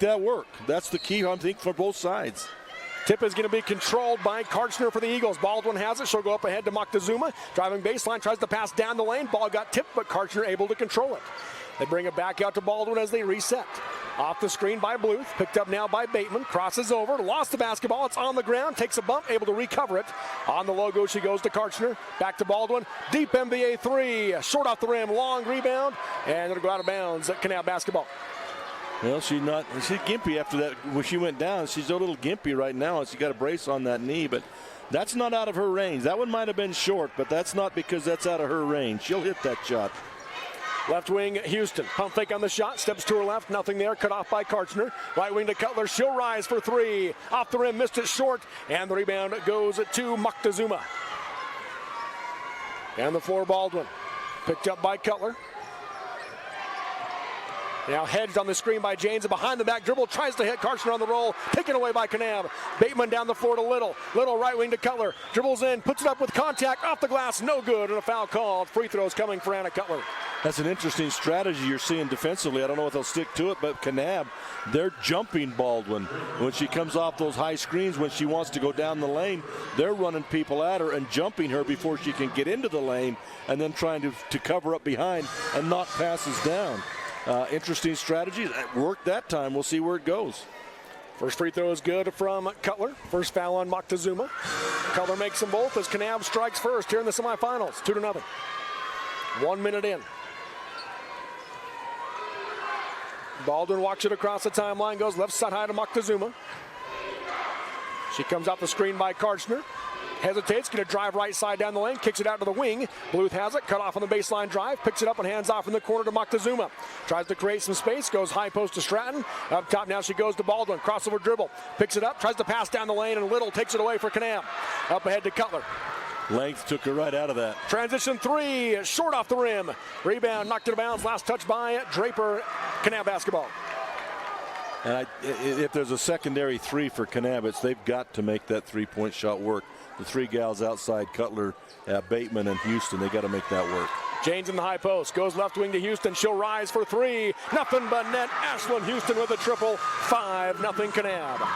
that work. That's the key, I think, for both sides. Tip is going to be controlled by Karchner for the Eagles. Baldwin has it. She'll go up ahead to Moctezuma. Driving baseline, tries to pass down the lane. Ball got tipped, but Karchner able to control it. They bring it back out to Baldwin as they reset. Off the screen by Bluth. Picked up now by Bateman. Crosses over. Lost the basketball. It's on the ground. Takes a bump. Able to recover it. On the logo, she goes to Karchner. Back to Baldwin. Deep NBA three. Short off the rim. Long rebound. And it'll go out of bounds at Kanab basketball. Well, she's gimpy after that. When she went down, she's a little gimpy right now. She got a brace on that knee, but that's not out of her range. That one might have been short, but that's not because that's out of her range. She'll hit that shot. Left wing, Houston. Pump fake on the shot. Steps to her left. Nothing there. Cut off by Karchner. Right wing to Cutler. She'll rise for three. Off the rim. Missed it short. And the rebound goes to Moctezuma. And the floor, Baldwin. Picked up by Cutler. Now hedged on the screen by James. A behind the back dribble. Tries to hit Karchner on the roll. Taken away by Kanab. Bateman down the floor to Little. Little right wing to Cutler. Dribbles in. Puts it up with contact. Off the glass. No good. And a foul called. Free throws coming for Anna Cutler. That's an interesting strategy you're seeing defensively. I don't know if they'll stick to it, but Kanab, they're jumping Baldwin. When she comes off those high screens, when she wants to go down the lane, they're running people at her and jumping her before she can get into the lane, and then trying to cover up behind and knock passes down. Interesting strategy. It worked that time. We'll see where it goes. First free throw is good from Cutler. First foul on Moctezuma. Cutler makes them both as Kanab strikes first here in the semifinals. 2-0. 1 minute in. Baldwin walks it across the timeline, goes left side high to Moctezuma. She comes off the screen by Karchner. Hesitates, going to drive right side down the lane, kicks it out to the wing. Bluth has it, cut off on the baseline drive, picks it up and hands off in the corner to Moctezuma. Tries to create some space, goes high post to Stratton. Up top now she goes to Baldwin, crossover dribble, picks it up, tries to pass down the lane, and Little takes it away for Kanab. Up ahead to Cutler. Length took her right out of that. Transition three, short off the rim. Rebound knocked it out of bounds, last touch by Draper. Kanab basketball. And if there's a secondary three for Kanab, they've got to make that three-point shot work. The three gals outside, Cutler, Bateman, and Houston, they got to make that work. James in the high post, goes left wing to Houston. She'll rise for three. Nothing but net. Ashlyn Houston with a triple. 5-0 Kanab.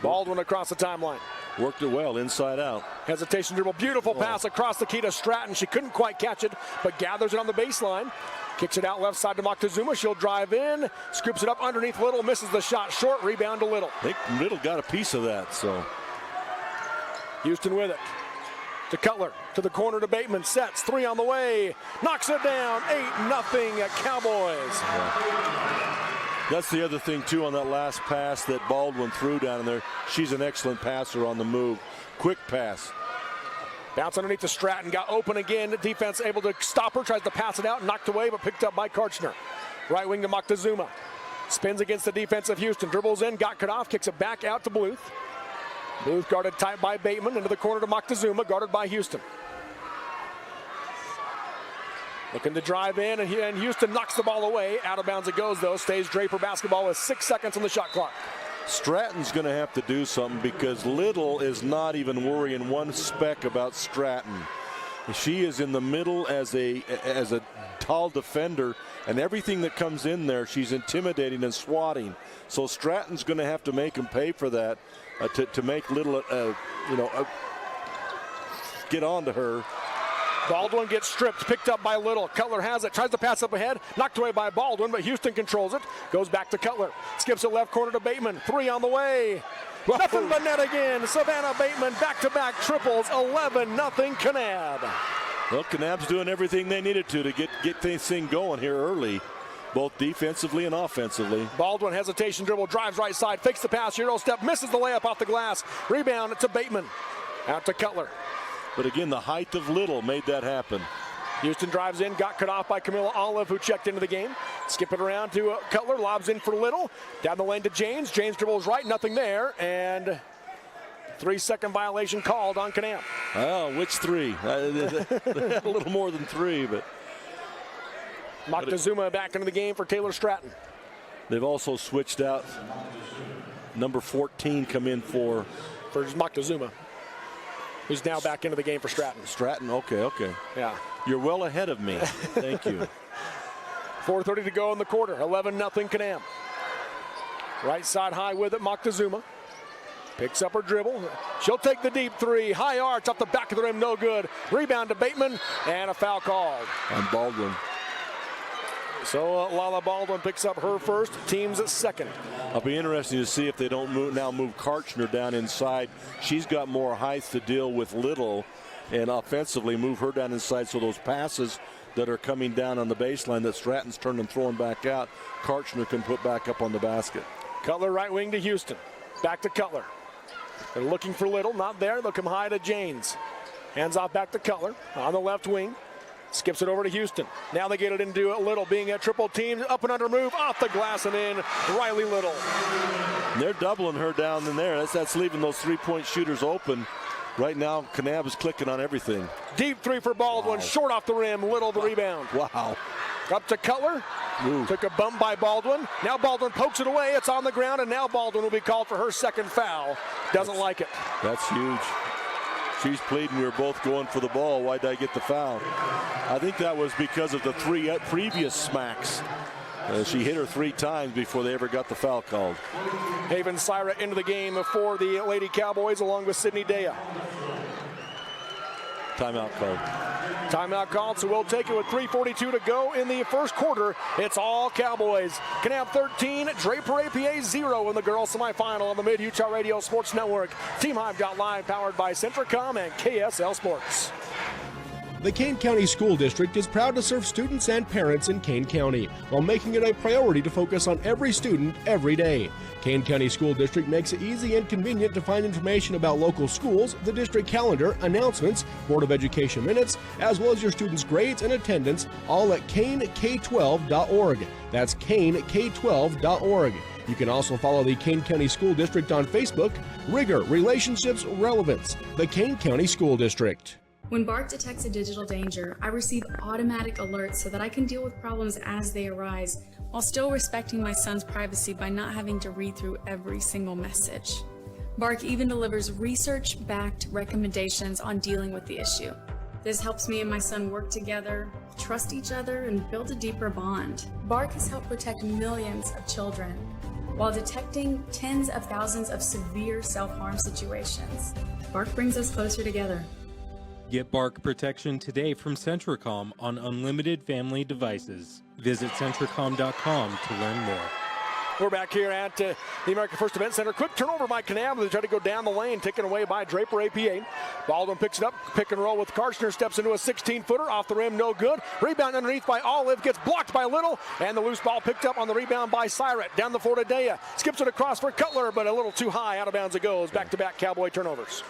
Baldwin across the timeline. Worked it well, inside out. Hesitation dribble, beautiful pass across the key to Stratton. She couldn't quite catch it, but gathers it on the baseline. Kicks it out left side to Moctezuma. She'll drive in, scoops it up underneath Little, misses the shot short, rebound to Little. I think Little got a piece of that, so. Houston with it. To Cutler, to the corner to Bateman, sets, three on the way, knocks it down, 8-0 Cowboys. Yeah. That's the other thing, too, on that last pass that Baldwin threw down in there. She's an excellent passer on the move. Quick pass. Bounce underneath to Stratton, got open again. Defense able to stop her, tries to pass it out, knocked away, but picked up by Karchner. Right wing to Moctezuma. Spins against the defense of Houston, dribbles in, got cut off, kicks it back out to Bluth. Bluth guarded tight by Bateman, into the corner to Moctezuma, guarded by Houston. Looking to drive in, and Houston knocks the ball away. Out of bounds it goes, though. Stays Draper basketball with 6 seconds on the shot clock. Stratton's going to have to do something because Little is not even worrying one speck about Stratton. She is in the middle as a tall defender, and everything that comes in there, she's intimidating and swatting. So Stratton's going to have to make him pay for that to make Little, get on to her. Baldwin gets stripped, picked up by Little. Cutler has it, tries to pass up ahead, knocked away by Baldwin, but Houston controls it. Goes back to Cutler, skips it left corner to Bateman. Three on the way. Whoa. Nothing but net again. Savannah Bateman back-to-back triples. 11-0 Kanab. Well, Kanab's doing everything they needed to get this thing going here early, both defensively and offensively. Baldwin hesitation dribble, drives right side, fakes the pass, Euro step, misses the layup off the glass. Rebound to Bateman. Out to Cutler. But again, the height of Little made that happen. Houston drives in, got cut off by Camilla Olive, who checked into the game. Skip it around to Cutler, lobs in for Little. Down the lane to James. James dribbles right, nothing there. And 3-second violation called on Kanab. Oh, which three? A little more than three, but. Moctezuma back into the game for Taylor Stratton. They've also switched out. Number 14 come in for Moctezuma, who's now back into the game for Stratton. Stratton, okay. Yeah. You're well ahead of me. Thank you. 4:30 to go in the quarter. 11-0 Kanab. Right side high with it, Moctezuma. Picks up her dribble. She'll take the deep three. High arch off the back of the rim, no good. Rebound to Bateman, and a foul called. On Baldwin. So Lala Baldwin picks up her first, team's at second. I'll be interested to see if they don't move Karchner down inside. She's got more height to deal with Little, and offensively move her down inside so those passes that are coming down on the baseline that Stratton's turned and throwing back out, Karchner can put back up on the basket. Cutler right wing to Houston. Back to Cutler. They're looking for Little, not there. They'll come high to Janes. Hands off back to Cutler on the left wing. Skips it over to Houston. Now they get it into Little, being a triple team. Up and under move, off the glass and in. Riley Little. And they're doubling her down in there. That's leaving those three-point shooters open. Right now, Kanab is clicking on everything. Deep three for Baldwin, wow. Short off the rim. Little the rebound. Wow. Up to Cutler. Ooh. Took a bump by Baldwin. Now Baldwin pokes it away. It's on the ground, and now Baldwin will be called for her second foul. Doesn't like it. That's huge. She's pleading we were both going for the ball. Why did I get the foul? I think that was because of the three previous smacks. She hit her 3 times before they ever got the foul called. Haven Syra into the game for the Lady Cowboys along with Sydney Dea. Timeout called. Timeout called, so we'll take it with 3:42 to go in the first quarter. It's all Cowboys. Kanab 13, Draper APA 0 in the girls semifinal on the Mid-Utah Radio Sports Network. TeamHive.live powered by Centricom and KSL Sports. The Kane County School District is proud to serve students and parents in Kane County while making it a priority to focus on every student every day. Kane County School District makes it easy and convenient to find information about local schools, the district calendar, announcements, Board of Education minutes, as well as your students' grades and attendance, all at kanek12.org. That's kanek12.org. You can also follow the Kane County School District on Facebook. Rigor, Relationships, Relevance. The Kane County School District. When Bark detects a digital danger, I receive automatic alerts so that I can deal with problems as they arise, while still respecting my son's privacy by not having to read through every single message. Bark even delivers research-backed recommendations on dealing with the issue. This helps me and my son work together, trust each other, and build a deeper bond. Bark has helped protect millions of children, while detecting tens of thousands of severe self-harm situations. Bark brings us closer together. Get Bark protection today from Centricom on unlimited family devices. Visit Centricom.com to learn more. We're back here at the American First Event Center. Quick turnover by Kanab. They try to go down the lane, taken away by Draper APA. Baldwin picks it up, pick and roll with Karchner, steps into a 16-footer, off the rim, no good. Rebound underneath by Olive, gets blocked by Little, and the loose ball picked up on the rebound by Syret. Down the floor to Dea, skips it across for Cutler, but a little too high, out of bounds it goes. Back-to-back Cowboy turnovers.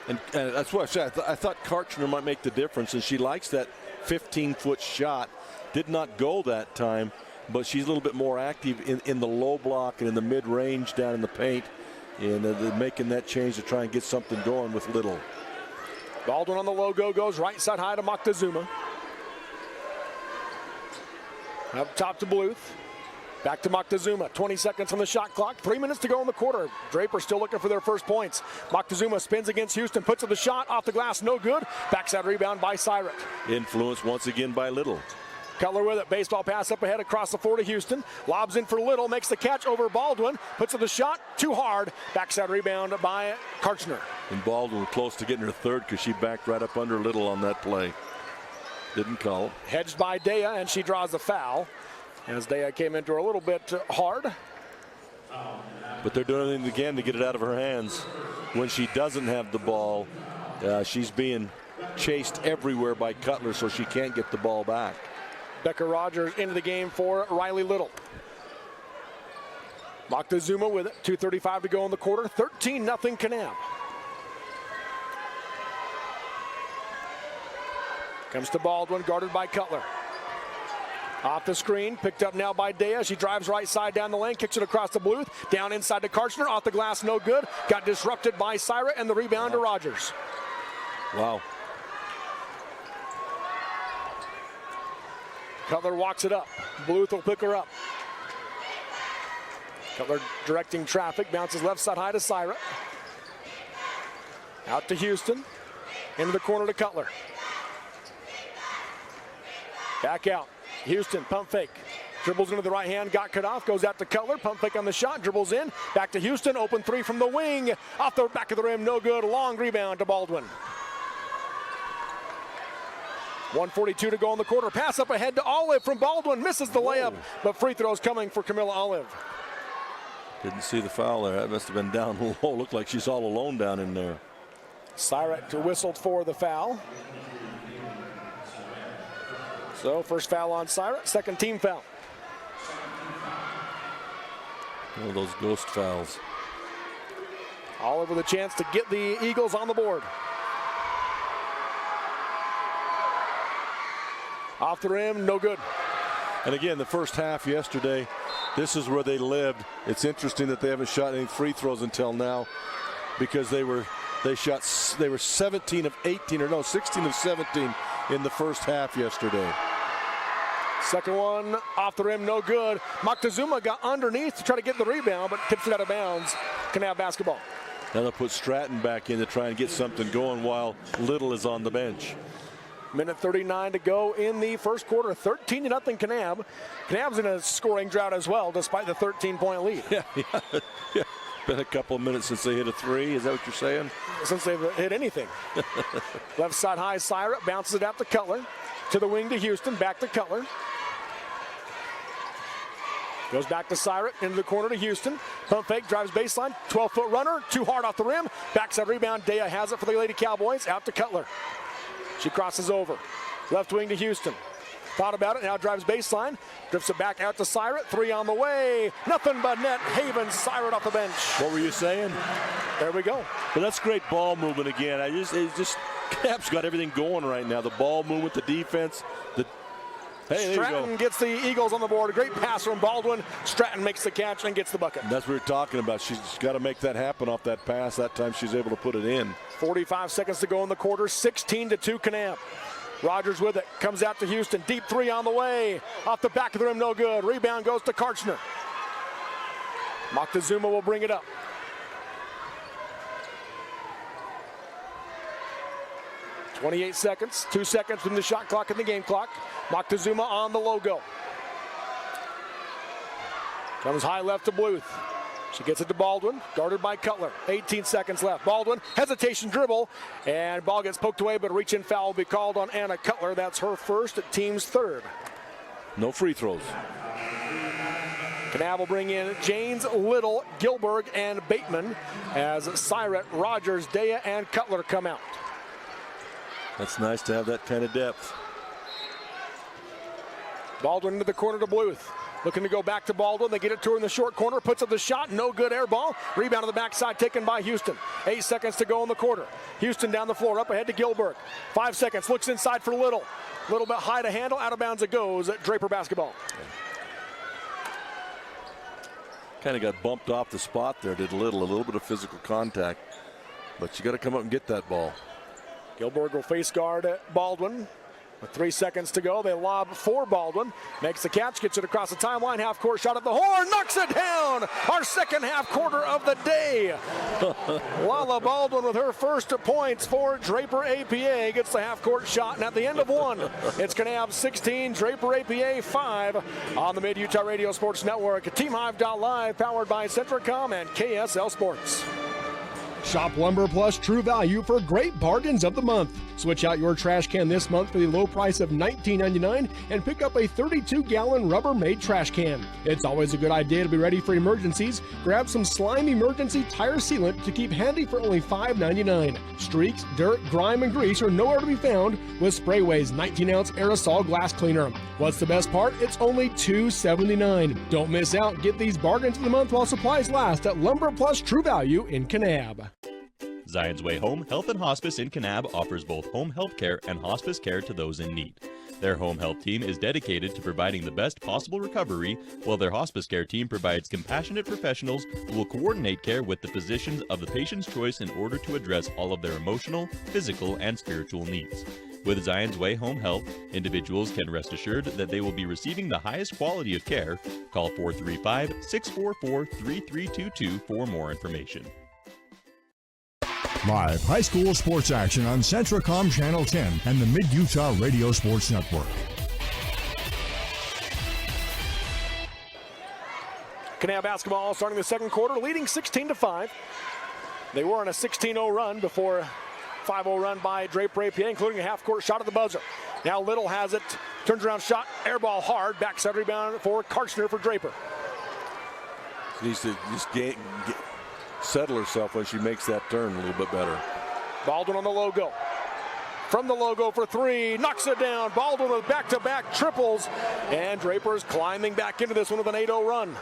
And that's what I said. I thought Karchner might make the difference, and she likes that 15-foot shot. Did not go that time, but she's a little bit more active in the low block and in the mid-range down in the paint, and they're making that change to try and get something going with Little. Baldwin on the logo goes right side high to Moctezuma. Up top to Bluth. Back to Moctezuma, 20 seconds on the shot clock, 3 minutes to go in the quarter. Draper still looking for their first points. Moctezuma spins against Houston, puts up the shot, off the glass, no good. Backside rebound by Syret. Influence once again by Little. Cutler with it, baseball pass up ahead across the floor to Houston. Lobs in for Little, makes the catch over Baldwin, puts up the shot, too hard. Backside rebound by Karchner. And Baldwin close to getting her third because she backed right up under Little on that play. Didn't call. Hedged by Dea, and she draws the foul. As Dea came into her a little bit hard. But they're doing everything again to get it out of her hands. When she doesn't have the ball, she's being chased everywhere by Cutler, so she can't get the ball back. Becca Rogers into the game for Riley Little. Moctezuma with it, 2:35 to go in the quarter, 13-0 Kanab. Comes to Baldwin, guarded by Cutler. Off the screen, picked up now by Dea. She drives right side down the lane, kicks it across the Bluth, down inside to Karchner, off the glass, no good. Got disrupted by Syret, and the rebound to Rogers. Wow. Cutler walks it up. Bluth will pick her up. Cutler directing traffic, bounces left side high to Syret. Out to Houston, into the corner to Cutler. Back out. Houston, pump fake. Dribbles into the right hand, got cut off, goes out to Cutler, pump fake on the shot, dribbles in, back to Houston, open three from the wing, off the back of the rim, no good, long rebound to Baldwin. 1:42 to go in the quarter, pass up ahead to Olive from Baldwin, misses the layup, but free throws coming for Camilla Olive. Didn't see the foul there. That must have been down low. Looked like she's all alone down in there. Syrett whistled for the foul. So first foul on Syrett, second team foul. One of those ghost fouls. Olive with a chance to get the Eagles on the board. Off the rim, no good. And again, the first half yesterday, this is where they lived. It's interesting that they haven't shot any free throws until now, because they were 17 of 18, or no, 16 of 17 in the first half yesterday. Second one off the rim, no good. Moctezuma got underneath to try to get the rebound, but tips it out of bounds. Kanab basketball. Now they'll put Stratton back in to try and get something going while Little is on the bench. Minute 39 to go in the first quarter. 13-0 Kanab. Kanab's in a scoring drought as well, despite the 13-point lead. Yeah. Been a couple of minutes since they hit a three. Is that what you're saying? Since they've hit anything. Left side high, Syrett bounces it out to Cutler. To the wing to Houston, back to Cutler. Goes back to Syrett, into the corner to Houston. Pump fake, drives baseline, 12-foot runner, too hard off the rim. Backside rebound, Dea has it for the Lady Cowboys, out to Cutler. She crosses over. Left wing to Houston. Thought about it, now drives baseline. Drifts it back out to Syrett, three on the way. Nothing but net, Haven, Syrett off the bench. What were you saying? There we go. But that's great ball movement again. Cap's got everything going right now. The ball movement, the defense. Hey, Stratton gets the Eagles on the board. A great pass from Baldwin. Stratton makes the catch and gets the bucket. That's what we're talking about. She's got to make that happen off that pass. That time she's able to put it in. 45 seconds to go in the quarter. 16-2 Kanab. Rogers with it. Comes out to Houston. Deep three on the way. Off the back of the rim, no good. Rebound goes to Karchner. Moctezuma will bring it up. .28 seconds. 2 seconds from the shot clock and the game clock. Moctezuma on the logo. Comes high left to Bluth. She gets it to Baldwin, guarded by Cutler. 18 seconds left. Baldwin, hesitation dribble, and ball gets poked away, but a reach-in foul will be called on Anna Cutler. That's her first, team's third. No free throws. Kanab will bring in Janes, Little, Gilberg, and Bateman as Syrett, Rogers, Dea, and Cutler come out. That's nice to have that kind of depth. Baldwin into the corner to Bluth. Looking to go back to Baldwin. They get it to her in the short corner. Puts up the shot. No good, air ball. Rebound on the backside taken by Houston. 8 seconds to go in the quarter. Houston down the floor. Up ahead to Gilberg. 5 seconds. Looks inside for Little. A little bit high to handle. Out of bounds it goes at Draper basketball. Kind of got bumped off the spot there. Did a little bit of physical contact. But you got to come up and get that ball. Gilberg will face guard Baldwin. With 3 seconds to go, they lob for Baldwin. Makes the catch, gets it across the timeline. Half-court shot at the horn, knocks it down. Our second half quarter of the day. Lala Baldwin with her first points for Draper APA. Gets the half-court shot, and at the end of one, it's Kanab 16, Draper APA 5 on the Mid-Utah Radio Sports Network. TeamHive.live, powered by Centricom and KSL Sports. Shop Lumber Plus True Value for great bargains of the month. Switch out your trash can this month for the low price of $19.99 and pick up a 32-gallon Rubbermaid trash can. It's always a good idea to be ready for emergencies. Grab some Slime Emergency Tire Sealant to keep handy for only $5.99. Streaks, dirt, grime, and grease are nowhere to be found with Sprayway's 19-ounce aerosol glass cleaner. What's the best part? It's only $2.79. Don't miss out. Get these bargains of the month while supplies last at Lumber Plus True Value in Kanab. Zion's Way Home Health and Hospice in Kanab offers both home health care and hospice care to those in need. Their home health team is dedicated to providing the best possible recovery, while their hospice care team provides compassionate professionals who will coordinate care with the physicians of the patient's choice in order to address all of their emotional, physical, and spiritual needs. With Zion's Way Home Health, individuals can rest assured that they will be receiving the highest quality of care. Call 435-644-3322 for more information. Live high school sports action on Centricom Channel 10 and the Mid-Utah Radio Sports Network. Kanab basketball starting the second quarter, leading 16-5. They were on a 16-0 run before a 5-0 run by Draper APA, including a half-court shot at the buzzer. Now Little has it, turns around shot, air ball hard, backside rebound for Karchner for Draper. Needs to just settle herself when she makes that turn a little bit better. Baldwin on the logo. From the logo for three, knocks it down. Baldwin with back-to-back triples, and Draper's climbing back into this one with an 8-0 run.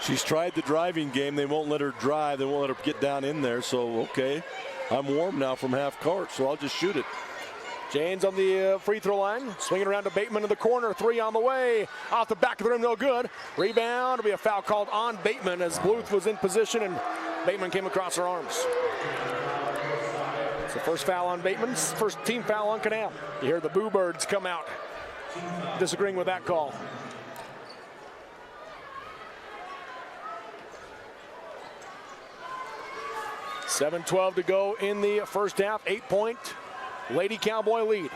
She's tried the driving game. They won't let her drive. They won't let her get down in there. So, okay, I'm warm now from half court, so I'll just shoot it. James on the free throw line, swinging around to Bateman in the corner. Three on the way, off the back of the rim, no good. Rebound, it'll be a foul called on Bateman as Bluth was in position and Bateman came across her arms. It's the first foul on Bateman's, first team foul on Kanab. You hear the Boo Birds come out disagreeing with that call. .7-12 to go in the first half. 8-point Lady Cowboy lead.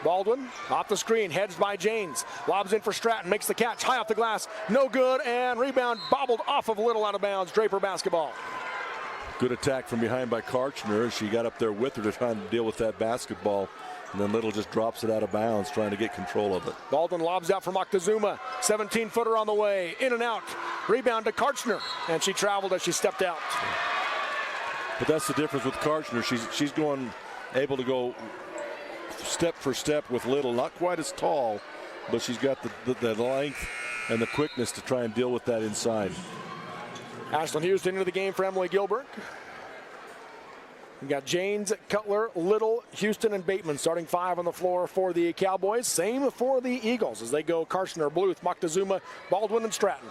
Baldwin off the screen, hedged by Janes. Lobs in for Stratton, makes the catch, high off the glass, no good, and rebound bobbled off of Little out of bounds. Draper basketball. Good attack from behind by Karchner. She got up there with her to try and deal with that basketball. And then Little just drops it out of bounds, trying to get control of it. Baldwin lobs out for Moctezuma. 17-footer on the way, in and out. Rebound to Karchner, and she traveled as she stepped out. But that's the difference with Karchner. She's able to go step for step with Little. Not quite as tall, but she's got the length and the quickness to try and deal with that inside. Ashlyn Houston into the game for Emily Gilbert. We've got Janes, Cutler, Little, Houston, and Bateman starting five on the floor for the Cowboys. Same for the Eagles as they go Karchner, Bluth, Moctezuma, Baldwin, and Stratton.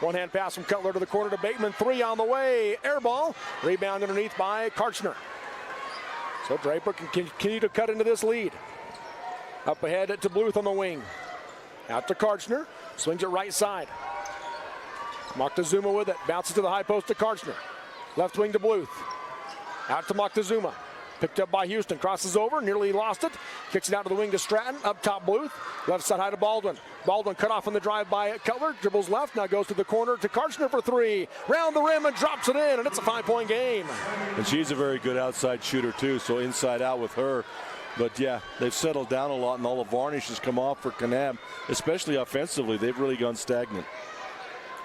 One-hand pass from Cutler to the corner to Bateman. Three on the way. Air ball. Rebound underneath by Karchner. So Draper can continue to cut into this lead. Up ahead to Bluth on the wing. Out to Karchner. Swings it right side. Moctezuma with it. Bounces to the high post to Karchner. Left wing to Bluth. Out to Moctezuma. Picked up by Houston. Crosses over. Nearly lost it. Kicks it out to the wing to Stratton. Up top Bluth. Left side high to Baldwin. Baldwin cut off on the drive by Cutler. Dribbles left. Now goes to the corner to Karchner for three. Round the rim and drops it in. And it's a 5-point game. And she's a very good outside shooter too. So inside out with her. But yeah, they've settled down a lot and all the varnish has come off for Kanab. Especially offensively. They've really gone stagnant.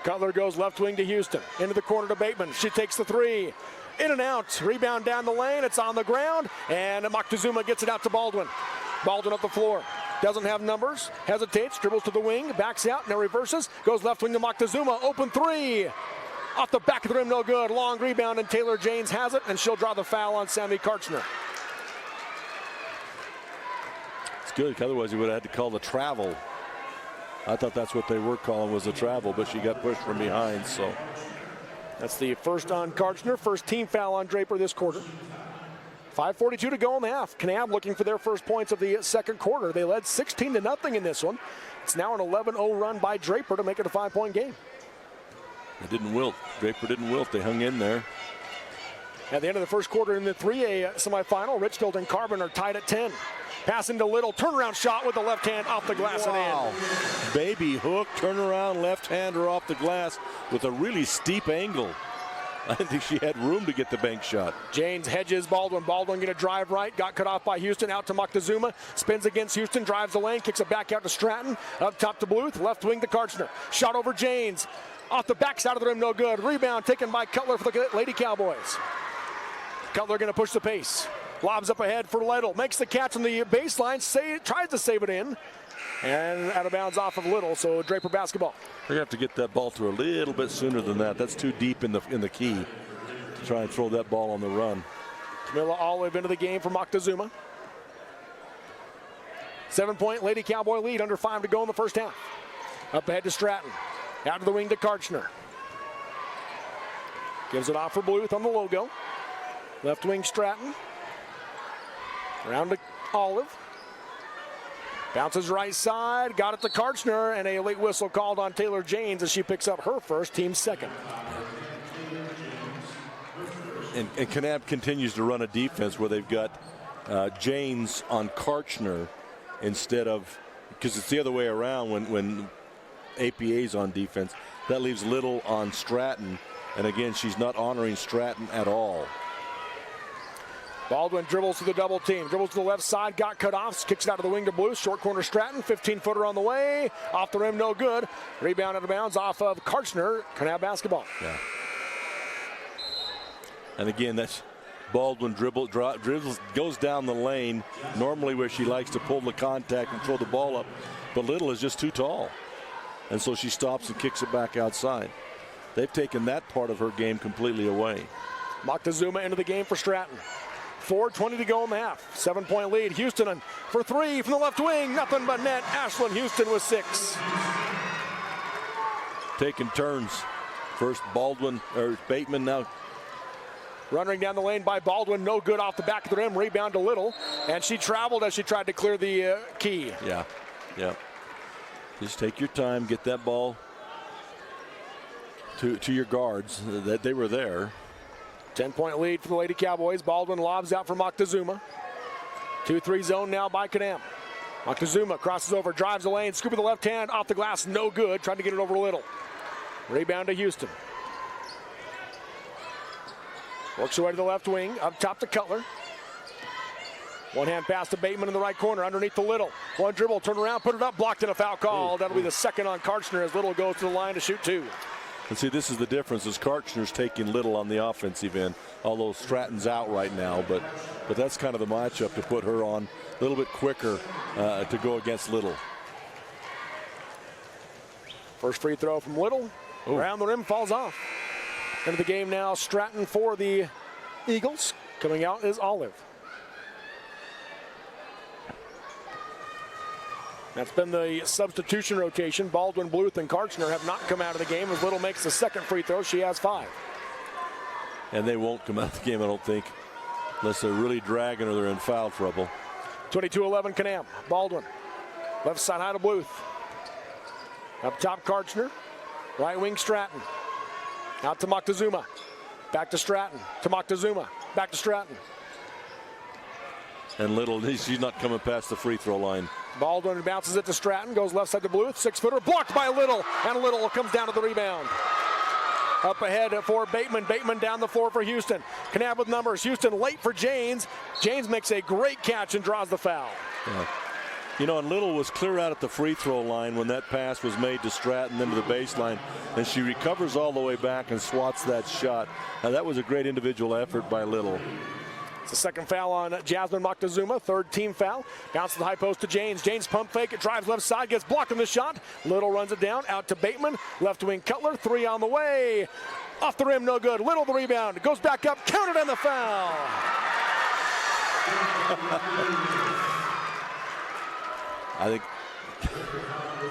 Cutler goes left wing to Houston. Into the corner to Bateman. She takes the three. In and out. Rebound down the lane. It's on the ground. And Moctezuma gets it out to Baldwin. Baldwin up the floor. Doesn't have numbers. Hesitates. Dribbles to the wing. Backs out. Now reverses. Goes left wing to Moctezuma. Open three. Off the back of the rim. No good. Long rebound. And Taylor Janes has it. And she'll draw the foul on Sammy Karchner. It's good. Otherwise, he would have had to call the travel. I thought that's what they were calling was a travel, but she got pushed from behind, so. That's the first on Karchner, first team foul on Draper this quarter. 5:42 to go in the half. Kanab looking for their first points of the second quarter. They led 16-0 in this one. It's now an 11-0 run by Draper to make it a 5-point game. It didn't wilt. Draper didn't wilt. They hung in there. At the end of the first quarter in the 3A semifinal, Richfield and Carbon are tied at 10. Passing to Little, turnaround shot with the left hand off the glass and in. Baby hook, turnaround left-hander off the glass with a really steep angle. I didn't think she had room to get the bank shot. Janes hedges Baldwin. Baldwin going to drive right. Got cut off by Houston. Out to Moctezuma. Spins against Houston. Drives the lane. Kicks it back out to Stratton. Up top to Bluth. Left wing to Karchner. Shot over Janes. Off the backside of the rim. No good. Rebound taken by Cutler for the Lady Cowboys. Cutler going to push the pace. Lobs up ahead for Little. Makes the catch on the baseline. Tries to save it in. And out of bounds off of Little. So Draper basketball. They're going to have to get that ball to her a little bit sooner than that. That's too deep in the key to try and throw that ball on the run. Camilla Olive into the game for Moctezuma. 7-point Lady Cowboy lead. Under 5 to go in the first half. Up ahead to Stratton. Out to the wing to Karchner. Gives it off for Bluth on the logo. Left wing Stratton. Around to Olive. Bounces right side. Got it to Karchner. And a late whistle called on Taylor Janes as she picks up her first, team's second. And Kanab continues to run a defense where they've got Janes on Karchner instead of, because it's the other way around when APAs on defense. That leaves Little on Stratton. And again, she's not honoring Stratton at all. Baldwin dribbles to the double team, dribbles to the left side, got cut off, kicks it out of the wing to Blue. Short corner Stratton, 15-footer on the way, off the rim, no good. Rebound out of bounds off of Karchner. Kanab basketball. Yeah. And again, that's Baldwin dribbles, goes down the lane, normally where she likes to pull the contact and throw the ball up, but Little is just too tall. And so she stops and kicks it back outside. They've taken that part of her game completely away. Moctezuma into the game for Stratton. 4:20 to go in the half. 7-point lead. Houston for three from the left wing. Nothing but net. Ashlyn Houston with 6. Taking turns. First Baldwin, or Bateman now. Running down the lane by Baldwin. No good off the back of the rim. Rebound to Little. And she traveled as she tried to clear the key. Yeah. Just take your time. Get that ball to your guards. That they were there. 10-point lead for the Lady Cowboys. Baldwin lobs out for Moctezuma. 2-3 zone now by Kanab. Moctezuma crosses over, drives the lane, scoop with the left hand, off the glass, no good. Trying to get it over to Little. Rebound to Houston. Works her way to the left wing, up top to Cutler. One hand pass to Bateman in the right corner, underneath the Little. One dribble, turn around, put it up, blocked in a foul call. That'll be the second on Karchner as Little goes to the line to shoot 2. And see, this is the difference, is Karchner's taking Little on the offensive end, although Stratton's out right now, but that's kind of the matchup to put her on a little bit quicker to go against Little. First free throw from Little. Around the rim, falls off. Into the game now, Stratton for the Eagles. Coming out is Olive. That's been the substitution rotation. Baldwin, Bluth, and Karchner have not come out of the game as Little makes the second free throw. She has 5. And they won't come out of the game, I don't think, unless they're really dragging or they're in foul trouble. 22-11 Kanab. Baldwin. Left side high to Bluth. Up top Karchner. Right wing Stratton. Out to Moctezuma. Back to Stratton. To Moctezuma. Back to Stratton. And Little, she's not coming past the free throw line. Baldwin bounces it to Stratton, goes left side to Bluth, 6-footer, blocked by Little, and Little comes down to the rebound. Up ahead for Bateman. Bateman down the floor for Houston. Kanab with numbers. Houston late for Janes. Janes makes a great catch and draws the foul. Yeah. You know, and Little was clear out at the free throw line when that pass was made to Stratton, then to the baseline, and she recovers all the way back and swats that shot. Now, that was a great individual effort by Little. It's the second foul on Jasmine Moctezuma, third team foul. Bounce to the high post to Janes. Janes pump fake, it drives left side, gets blocked on the shot. Little runs it down, out to Bateman. Left wing Cutler, 3 on the way. Off the rim, no good. Little the rebound, goes back up, counted on the foul. I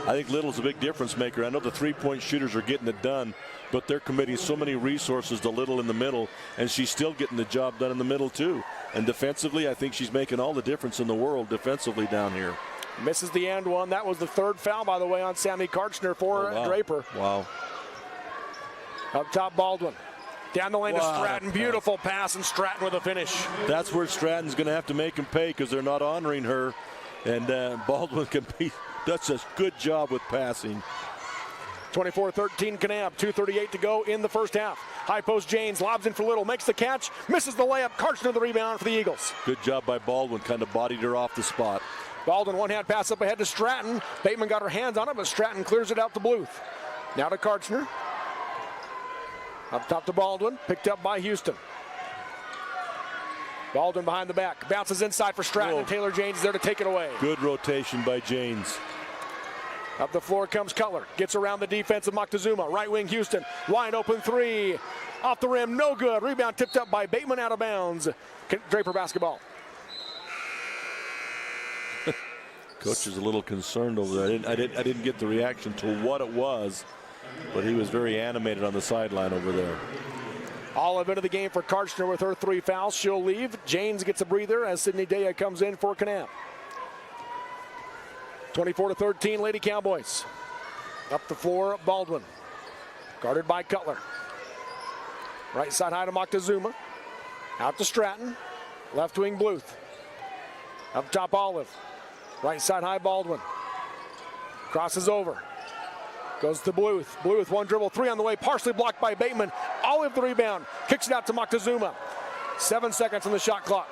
think Little's a big difference maker. I know the three-point shooters are getting it done, but they're committing so many resources to Little in the middle, and she's still getting the job done in the middle too. And defensively, I think she's making all the difference in the world defensively down here. Misses the end one. That was the third foul, by the way, on Sammy Karchner for Draper. Wow. Up top, Baldwin. Down the lane to Stratton. Beautiful pass, and Stratton with a finish. That's where Stratton's going to have to make him pay because they're not honoring her. And Baldwin does a good job with passing. 24-13 Kanab, 2:38 to go in the first half. High post Janes lobs in for Little, makes the catch, misses the layup. Karchner the rebound for the Eagles. Good job by Baldwin, kind of bodied her off the spot. Baldwin one-hand pass up ahead to Stratton. Bateman got her hands on it, but Stratton clears it out to Bluth. Now to Karchner. Up top to Baldwin, picked up by Houston. Baldwin behind the back, bounces inside for Stratton, and Taylor Janes is there to take it away. Good rotation by Janes. Up the floor comes Cutler, gets around the defense of Moctezuma. Right wing Houston, wide open 3. Off the rim, no good. Rebound tipped up by Bateman, out of bounds. Draper basketball. Coach is a little concerned over that. I didn't get the reaction to what it was, but he was very animated on the sideline over there. Olive into the game for Karchner with her 3 fouls. She'll leave. Janes gets a breather as Sydney Daya comes in for Kanab. 24-13 Lady Cowboys. Up the floor, Baldwin. Guarded by Cutler. Right side high to Moctezuma. Out to Stratton. Left wing Bluth. Up top Olive. Right side high Baldwin. Crosses over. Goes to Bluth. Bluth, one dribble, three on the way, partially blocked by Bateman. Olive the rebound, kicks it out to Moctezuma. 7 seconds on the shot clock.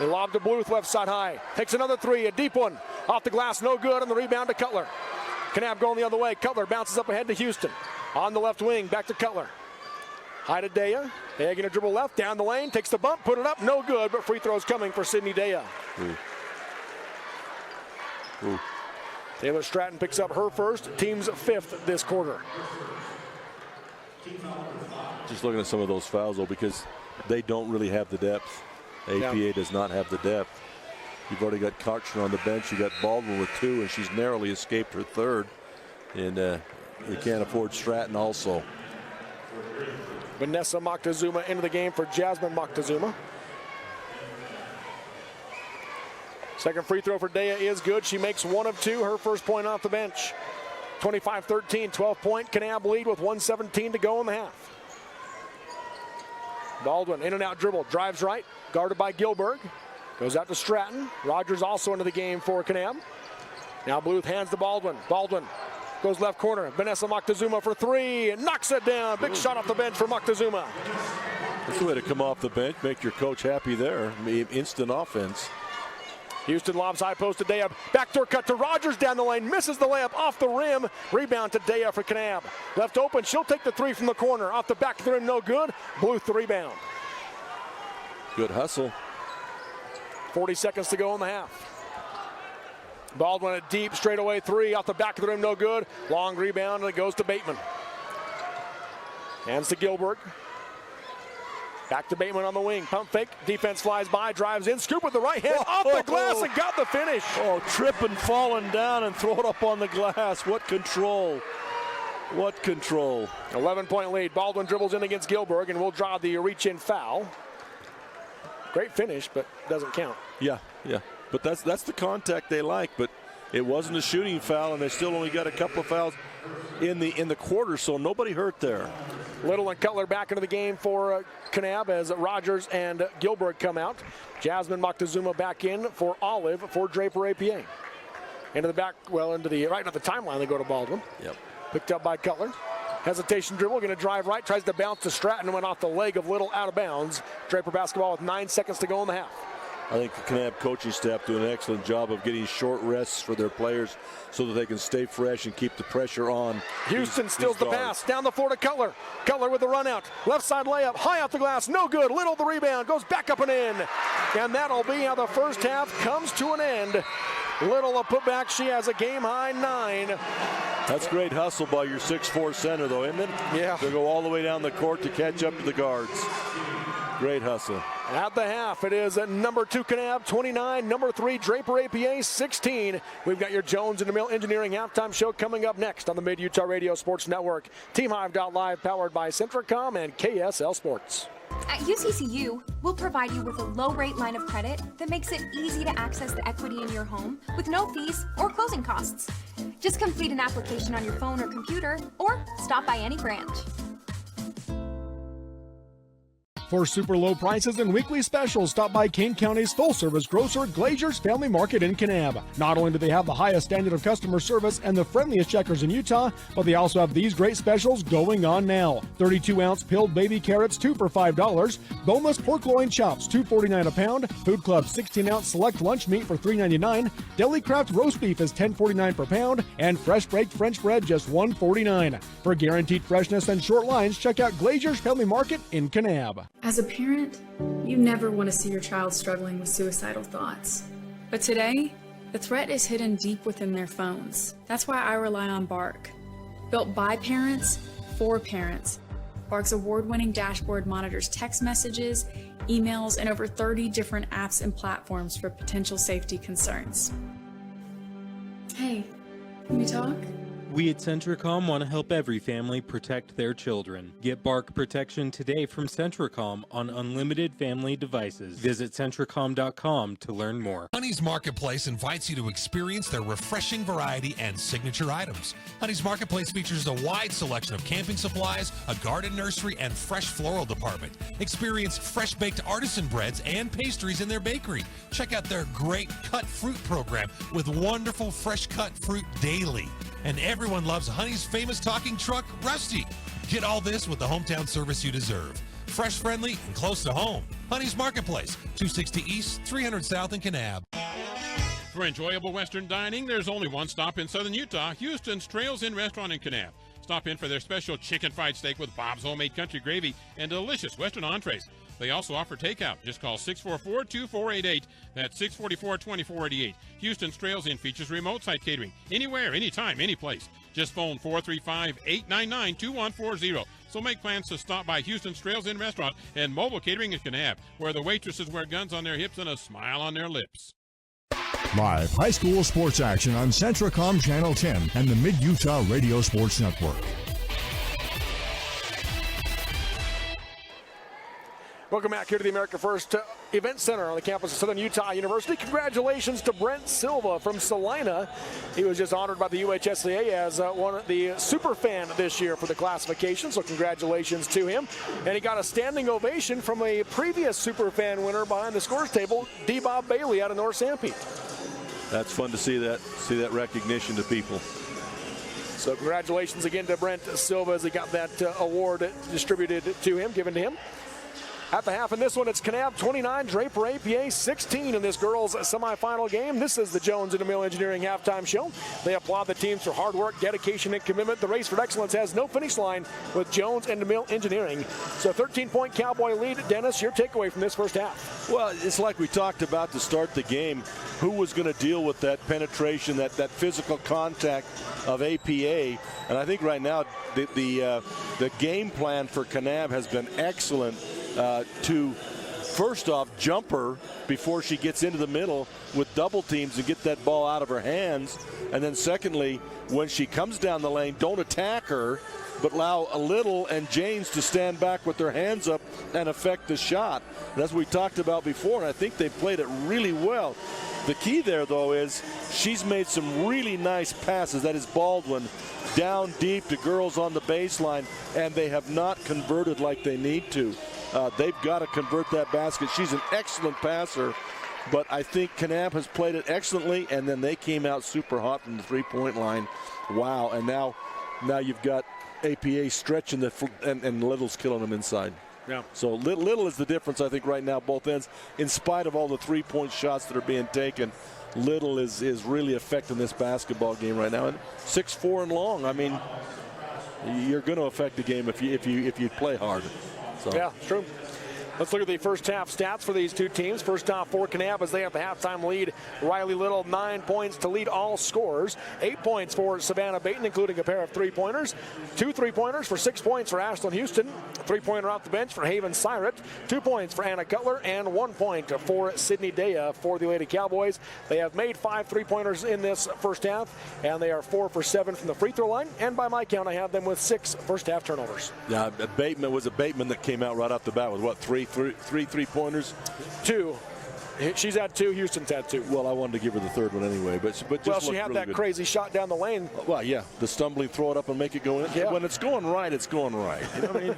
They lob to Bluth, left side high. Takes another three, a deep one. Off the glass, no good, on the rebound to Cutler. Kanab going the other way. Cutler bounces up ahead to Houston. On the left wing, back to Cutler. High to Daya. Daya going to dribble left, down the lane, takes the bump, put it up, no good, but free throws coming for Sydney Daya. Taylor Stratton picks up her first, team's fifth this quarter. Just looking at some of those fouls, though, because they don't really have the depth. APA does not have the depth. You've already got Karchner on the bench. You got Baldwin with two, and she's narrowly escaped her third. And you can't afford Stratton also. Vanessa Moctezuma into the game for Jasmine Moctezuma. Second free throw for Daya is good. She makes one of two, her first point off the bench. 25-13, 12-point Kanab lead with 1:17 to go in the half. Baldwin in and out dribble, drives right, guarded by Gilberg. Goes out to Stratton. Rogers also into the game for Kanab. Now Bluth hands to Baldwin. Baldwin goes left corner. Vanessa Moctezuma for three and knocks it down. Big shot off the bench for Moctezuma. That's the way to come off the bench, make your coach happy there. Instant offense. Houston lobs high post to Daya. Backdoor cut to Rogers down the lane. Misses the layup off the rim. Rebound to Daya for Kanab. Left open. She'll take the three from the corner. Off the back of the rim, no good. Bluth the rebound. Good hustle. 40 seconds to go in the half. Baldwin a deep straightaway three. Off the back of the rim, no good. Long rebound, and it goes to Bateman. Hands to Gilbert. Back to Bateman on the wing. Pump fake. Defense flies by. Drives in. Scoop with the right hand. Off the glass and got the finish. Oh, tripping, falling down, and throw it up on the glass. What control. What control. 11-point lead. Baldwin dribbles in against Gilberg and will draw the reach-in foul. Great finish, but doesn't count. Yeah. But that's the contact they like. But it wasn't a shooting foul, and they still only got a couple of fouls in the quarter, so nobody hurt there. Little and Cutler back into the game for Kanab as Rogers and Gilbert come out. Jasmine Moctezuma back in for Olive for Draper APA. Into the back, well, right at the timeline they go to Baldwin. Yep. Picked up by Cutler. Hesitation dribble, going to drive right, tries to bounce to Stratton, went off the leg of Little out of bounds. Draper basketball with 9 seconds to go in the half. I think the Kanab coaching staff doing an excellent job of getting short rests for their players so that they can stay fresh and keep the pressure on. Houston steals the pass down the floor to Cutler. Cutler with the run out. Left side layup, high off the glass, no good. Little the rebound, goes back up and in. And that'll be how the first half comes to an end. Little a putback, she has a game high 9. That's great hustle by your 6'4" center though, isn't it? Yeah. They'll go all the way down the court to catch up to the guards. Great hustle. At the half, it is number 2 Kanab 29, number 3 Draper APA 16. We've got your Jones and DeMille Engineering halftime show coming up next on the Mid-Utah Radio Sports Network. TeamHive.live powered by Centricom and KSL Sports. At UCCU, we'll provide you with a low-rate line of credit that makes it easy to access the equity in your home with no fees or closing costs. Just complete an application on your phone or computer or stop by any branch. For super low prices and weekly specials, stop by Kane County's full-service grocer, Glazier's Family Market in Kanab. Not only do they have the highest standard of customer service and the friendliest checkers in Utah, but they also have these great specials going on now. 32-ounce peeled baby carrots, 2 for $5. Boneless pork loin chops, $2.49 a pound. Food Club 16-ounce select lunch meat for $3.99. Deli Craft roast beef is $10.49 per pound. And fresh baked French bread just $1.49. For guaranteed freshness and short lines, check out Glazier's Family Market in Kanab. As a parent, you never want to see your child struggling with suicidal thoughts. But today, the threat is hidden deep within their phones. That's why I rely on Bark. Built by parents, for parents. Bark's award-winning dashboard monitors text messages, emails, and over 30 different apps and platforms for potential safety concerns. Hey, can we talk? We at Centricom want to help every family protect their children. Get Bark protection today from Centricom on unlimited family devices. Visit Centricom.com to learn more. Honey's Marketplace invites you to experience their refreshing variety and signature items. Honey's Marketplace features a wide selection of camping supplies, a garden nursery, and fresh floral department. Experience fresh-baked artisan breads and pastries in their bakery. Check out their great cut fruit program with wonderful fresh cut fruit daily. And everyone loves Honey's famous talking truck, Rusty. Get all this with the hometown service you deserve. Fresh, friendly, and close to home. Honey's Marketplace, 260 East, 300 South in Kanab. For enjoyable Western dining, there's only one stop in Southern Utah, Houston's Trails Inn Restaurant in Kanab. Stop in for their special chicken fried steak with Bob's homemade country gravy and delicious Western entrees. They also offer takeout. Just call 644-2488. That's 644-2488. Houston's Trails Inn features remote site catering. Anywhere, anytime, anyplace. Just phone 435-899-2140. So make plans to stop by Houston's Trails Inn Restaurant and mobile catering in Kanab, where the waitresses wear guns on their hips and a smile on their lips. Live high school sports action on Centracom Channel 10 and the Mid-Utah Radio Sports Network. Welcome back here to the America First Event Center on the campus of Southern Utah University. Congratulations to Brent Silva from Salina. He was just honored by the UHSCA as one of the super fan this year for the classification, so congratulations to him. And he got a standing ovation from a previous super fan winner behind the scores table, D. Bob Bailey out of North Sanpete. That's fun to see that recognition to people. So congratulations again to Brent Silva as he got that award distributed to him, given to him. At the half in this one, it's Kanab 29, Draper APA 16 in this girls' semifinal game. This is the Jones and DeMille Engineering halftime show. They applaud the teams for hard work, dedication, and commitment. The race for excellence has no finish line with Jones and DeMille Engineering. So 13-point Cowboy lead. Dennis, your takeaway from this first half? Well, it's like we talked about to start the game. Who was going to deal with that penetration, that physical contact of APA? And I think right now the game plan for Kanab has been excellent. To first off jump her before she gets into the middle with double teams and get that ball out of her hands, and then secondly, when she comes down the lane, don't attack her but allow a Little and James to stand back with their hands up and affect the shot. That's what we talked about before, and I think they played it really well. The key there, though, is she's made some really nice passes. That is Baldwin down deep to girls on the baseline, and they have not converted like they need to. They've got to convert that basket. She's an excellent passer, but I think Kanab has played it excellently, and then they came out super hot from the three-point line. Wow, and now you've got APA stretching and Little's killing them inside. Yeah. So Little is the difference, I think, right now, both ends. In spite of all the three-point shots that are being taken, Little is really affecting this basketball game right now. And 6'4" and long. I mean, you're going to affect the game if you play hard. So. Yeah, true. Let's look at the first half stats for these two teams. First off for Kanab as they have the halftime lead. Riley Little, 9 points to lead all scorers. 8 points for Savannah Baton, including a pair of three-pointers. 2 three-pointers for 6 points for Ashlyn Houston. 3-pointer off the bench for Haven Syret. 2 points for Anna Cutler and 1 point for Sydney Dea for the Lady Cowboys. They have made 5 three-pointers in this first half, and they are 4 for 7 from the free throw line. And by my count, I have them with 6 first half turnovers. Yeah, Bateman that came out right off the bat with what, three three-pointers? 2. She's had 2. Houston's had 2. Well, I wanted to give her the third one anyway, but just she had really that good. crazy shot down the lane. Well, yeah, the stumbling, throw it up and make it go in. Yeah. When it's going right, it's going right. You know what I mean?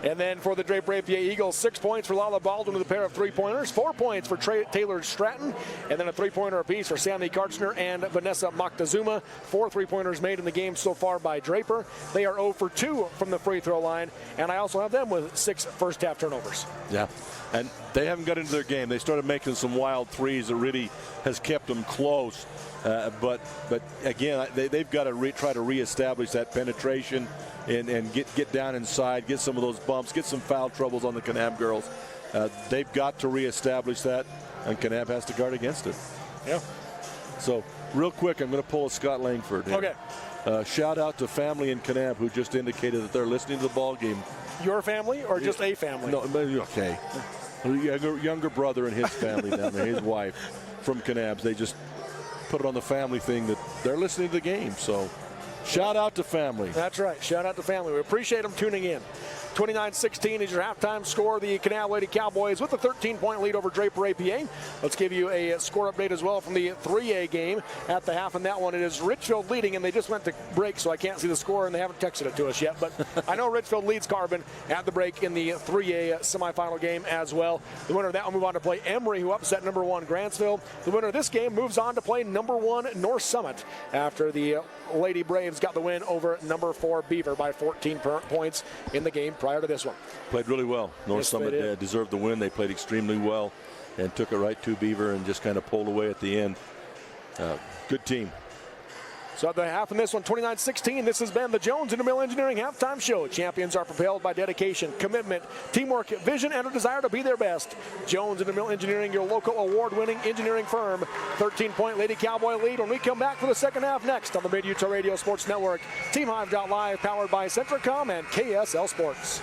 And then for the Draper APA Eagles, 6 points for Lala Baldwin with a pair of three-pointers, 4 points for Taylor Stratton, and then a three-pointer apiece for Sammy Karchner and Vanessa Moctezuma. 4 three-pointers made in the game so far by Draper. They are 0 for 2 from the free throw line, and I also have them with 6 first half turnovers. Yeah, and they haven't got into their game. They started making some wild threes that really has kept them close. But again, they've got to try to reestablish that penetration and get down inside, get some of those bumps, get some foul troubles on the Kanab girls. They've got to reestablish that, and Kanab has to guard against it. Yeah. So real quick, I'm going to pull a Scott Langford here. Okay. Shout out to family in Kanab who just indicated that they're listening to the ball game. Your family or just a family? No, okay. Younger brother and his family down there, his wife from Kanab. They just put it on the family thing that they're listening to the game. So shout out to family. That's right. Shout out to family. We appreciate them tuning in. 29-16 is your halftime score. The Kanab Lady Cowboys with a 13-point lead over Draper APA. Let's give you a score update as well from the 3A game at the half. And that one, it is Richfield leading, and they just went to break, so I can't see the score, and they haven't texted it to us yet. But I know Richfield leads Carbon at the break in the 3A semifinal game as well. The winner of that will move on to play Emory, who upset number 1 Grantsville. The winner of this game moves on to play number 1 North Summit after the Lady Braves got the win over number 4 Beaver by 14 points in the game prior to this one. Played really well. North Summit deserved the win. They played extremely well and took it right to Beaver and just kind of pulled away at the end. Good team. So at the half in this one, 29-16, this has been the Jones Intermill Engineering Halftime Show. Champions are propelled by dedication, commitment, teamwork, vision, and a desire to be their best. Jones Intermill Engineering, your local award-winning engineering firm. 13-point Lady Cowboy lead when we come back for the second half next on the Mid-Utah Radio Sports Network. TeamHive.live, powered by Centricom and KSL Sports.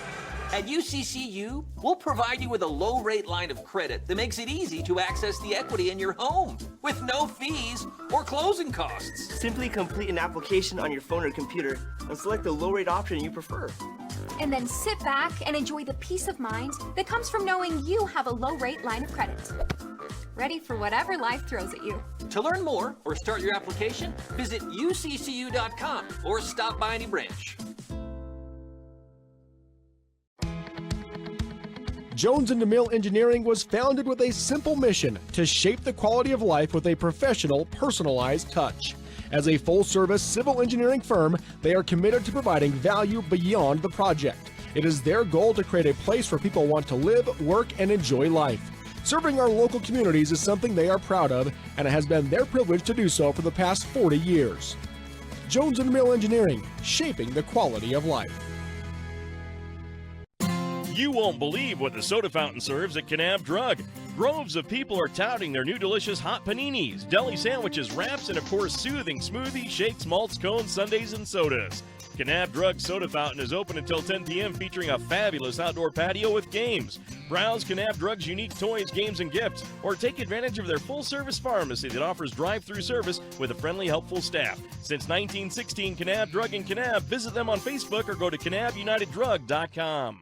At UCCU, we'll provide you with a low-rate line of credit that makes it easy to access the equity in your home with no fees or closing costs. Simply complete an application on your phone or computer and select the low-rate option you prefer. And then sit back and enjoy the peace of mind that comes from knowing you have a low-rate line of credit. Ready for whatever life throws at you. To learn more or start your application, visit uccu.com or stop by any branch. Jones and DeMille Engineering was founded with a simple mission to shape the quality of life with a professional, personalized touch. As a full-service civil engineering firm, they are committed to providing value beyond the project. It is their goal to create a place where people want to live, work, and enjoy life. Serving our local communities is something they are proud of, and it has been their privilege to do so for the past 40 years. Jones and DeMille Engineering, shaping the quality of life. You won't believe what the soda fountain serves at Kanab Drug. Groves of people are touting their new delicious hot paninis, deli sandwiches, wraps, and of course soothing smoothies, shakes, malts, cones, sundaes, and sodas. Kanab Drug Soda Fountain is open until 10 p.m. featuring a fabulous outdoor patio with games. Browse Kanab Drug's unique toys, games, and gifts, or take advantage of their full-service pharmacy that offers drive-through service with a friendly, helpful staff. Since 1916, Kanab Drug in Kanab. Visit them on Facebook or go to KanabUnitedDrug.com.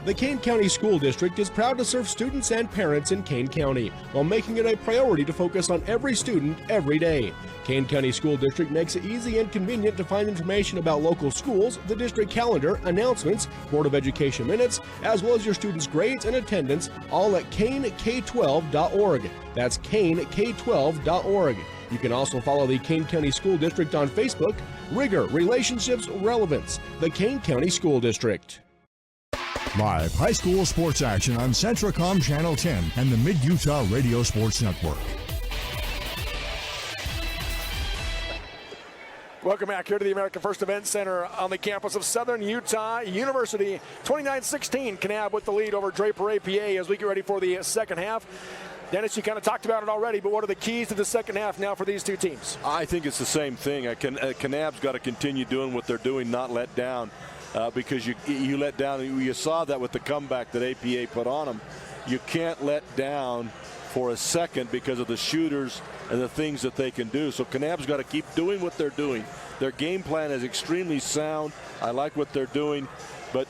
The Kane County School District is proud to serve students and parents in Kane County while making it a priority to focus on every student every day. Kane County School District makes it easy and convenient to find information about local schools, the district calendar, announcements, Board of Education minutes, as well as your students' grades and attendance, all at kanek12.org. That's kanek12.org. You can also follow the Kane County School District on Facebook. Rigor, Relationships, Relevance. The Kane County School District. Live high school sports action on Centricom Channel 10 and the Mid-Utah Radio Sports Network. Welcome back here to the American First Event Center on the campus of Southern Utah University. 29-16, Kanab with the lead over Draper APA as we get ready for the second half. Dennis, you kind of talked about it already, but what are the keys to the second half now for these two teams? I think it's the same thing. Kanab's got to continue doing what they're doing, not let down. Because you let down, you saw that with the comeback that APA put on them. You can't let down for a second because of the shooters and the things that they can do. So Kanab's got to keep doing what they're doing. Their game plan is extremely sound. I like what they're doing. But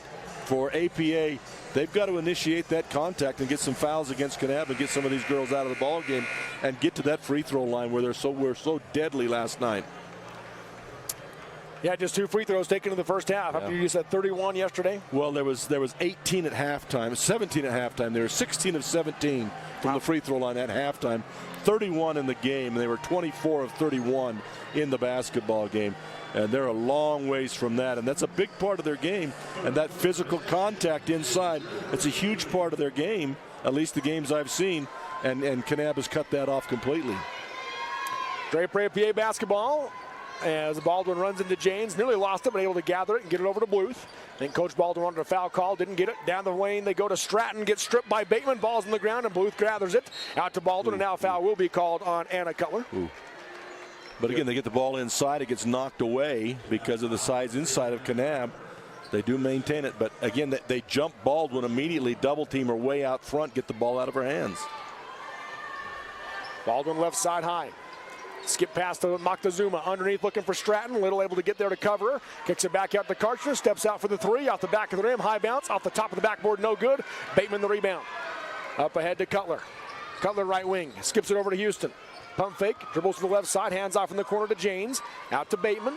for APA, they've got to initiate that contact and get some fouls against Kanab and get some of these girls out of the ball game and get to that free throw line where we're so deadly last night. Yeah, just 2 free throws taken in the first half. After you said 31 yesterday. Well, there was 18 at halftime, 17 at halftime. They were 16 of 17 from the free throw line at halftime, 31 in the game, and they were 24 of 31 in the basketball game. And they're a long ways from that, and that's a big part of their game. And that physical contact inside, it's a huge part of their game, at least the games I've seen, and Kanab has cut that off completely. Draper APA basketball. As Baldwin runs into James, nearly lost it, but able to gather it and get it over to Bluth. Then Coach Baldwin wanted a foul call, didn't get it. Down the lane, they go to Stratton, gets stripped by Bateman. Ball's on the ground, and Bluth gathers it out to Baldwin, and now a foul will be called on Anna Cutler. But again, they get the ball inside. It gets knocked away because of the size inside of Kanab. They do maintain it, but again, they jump Baldwin immediately, double team her way out front, get the ball out of her hands. Baldwin left side high. Skip past to Moctezuma, underneath looking for Stratton. Little able to get there to cover her. Kicks it back out to Karchner, steps out for the three, off the back of the rim, high bounce, off the top of the backboard, no good. Bateman the rebound. Up ahead to Cutler. Cutler right wing, skips it over to Houston. Pump fake, dribbles to the left side, hands off in the corner to Janes. Out to Bateman.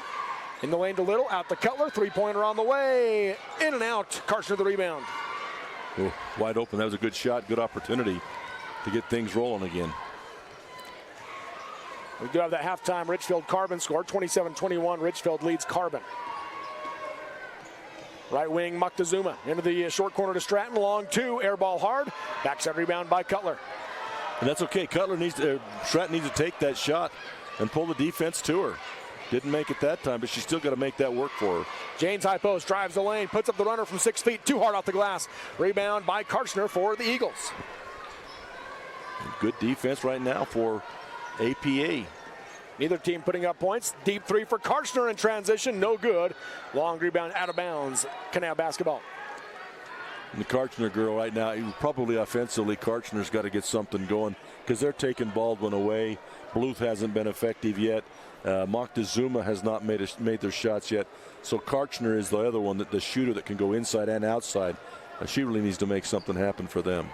In the lane to Little, out to Cutler, three-pointer on the way. In and out, Karchner the rebound. Ooh, wide open, that was a good shot, good opportunity to get things rolling again. We do have that halftime Richfield Carbon score, 27-21, Richfield leads Carbon. Right wing Moctezuma into the short corner to Stratton, long two, air ball hard, backside rebound by Cutler. And that's okay, Stratton needs to take that shot and pull the defense to her. Didn't make it that time, but she's still got to make that work for her. Janes high post, drives the lane, puts up the runner from 6 feet, too hard off the glass. Rebound by Karchner for the Eagles. And good defense right now for APA. Neither team putting up points. Deep three for Karchner in transition, no good. Long rebound out of bounds. Kanab basketball. And the Karchner girl right now, probably offensively, Karchner's got to get something going because they're taking Baldwin away. Bluth hasn't been effective yet. Moctezuma has not made their shots yet. So Karchner is the other one, the shooter that can go inside and outside. She really needs to make something happen for them.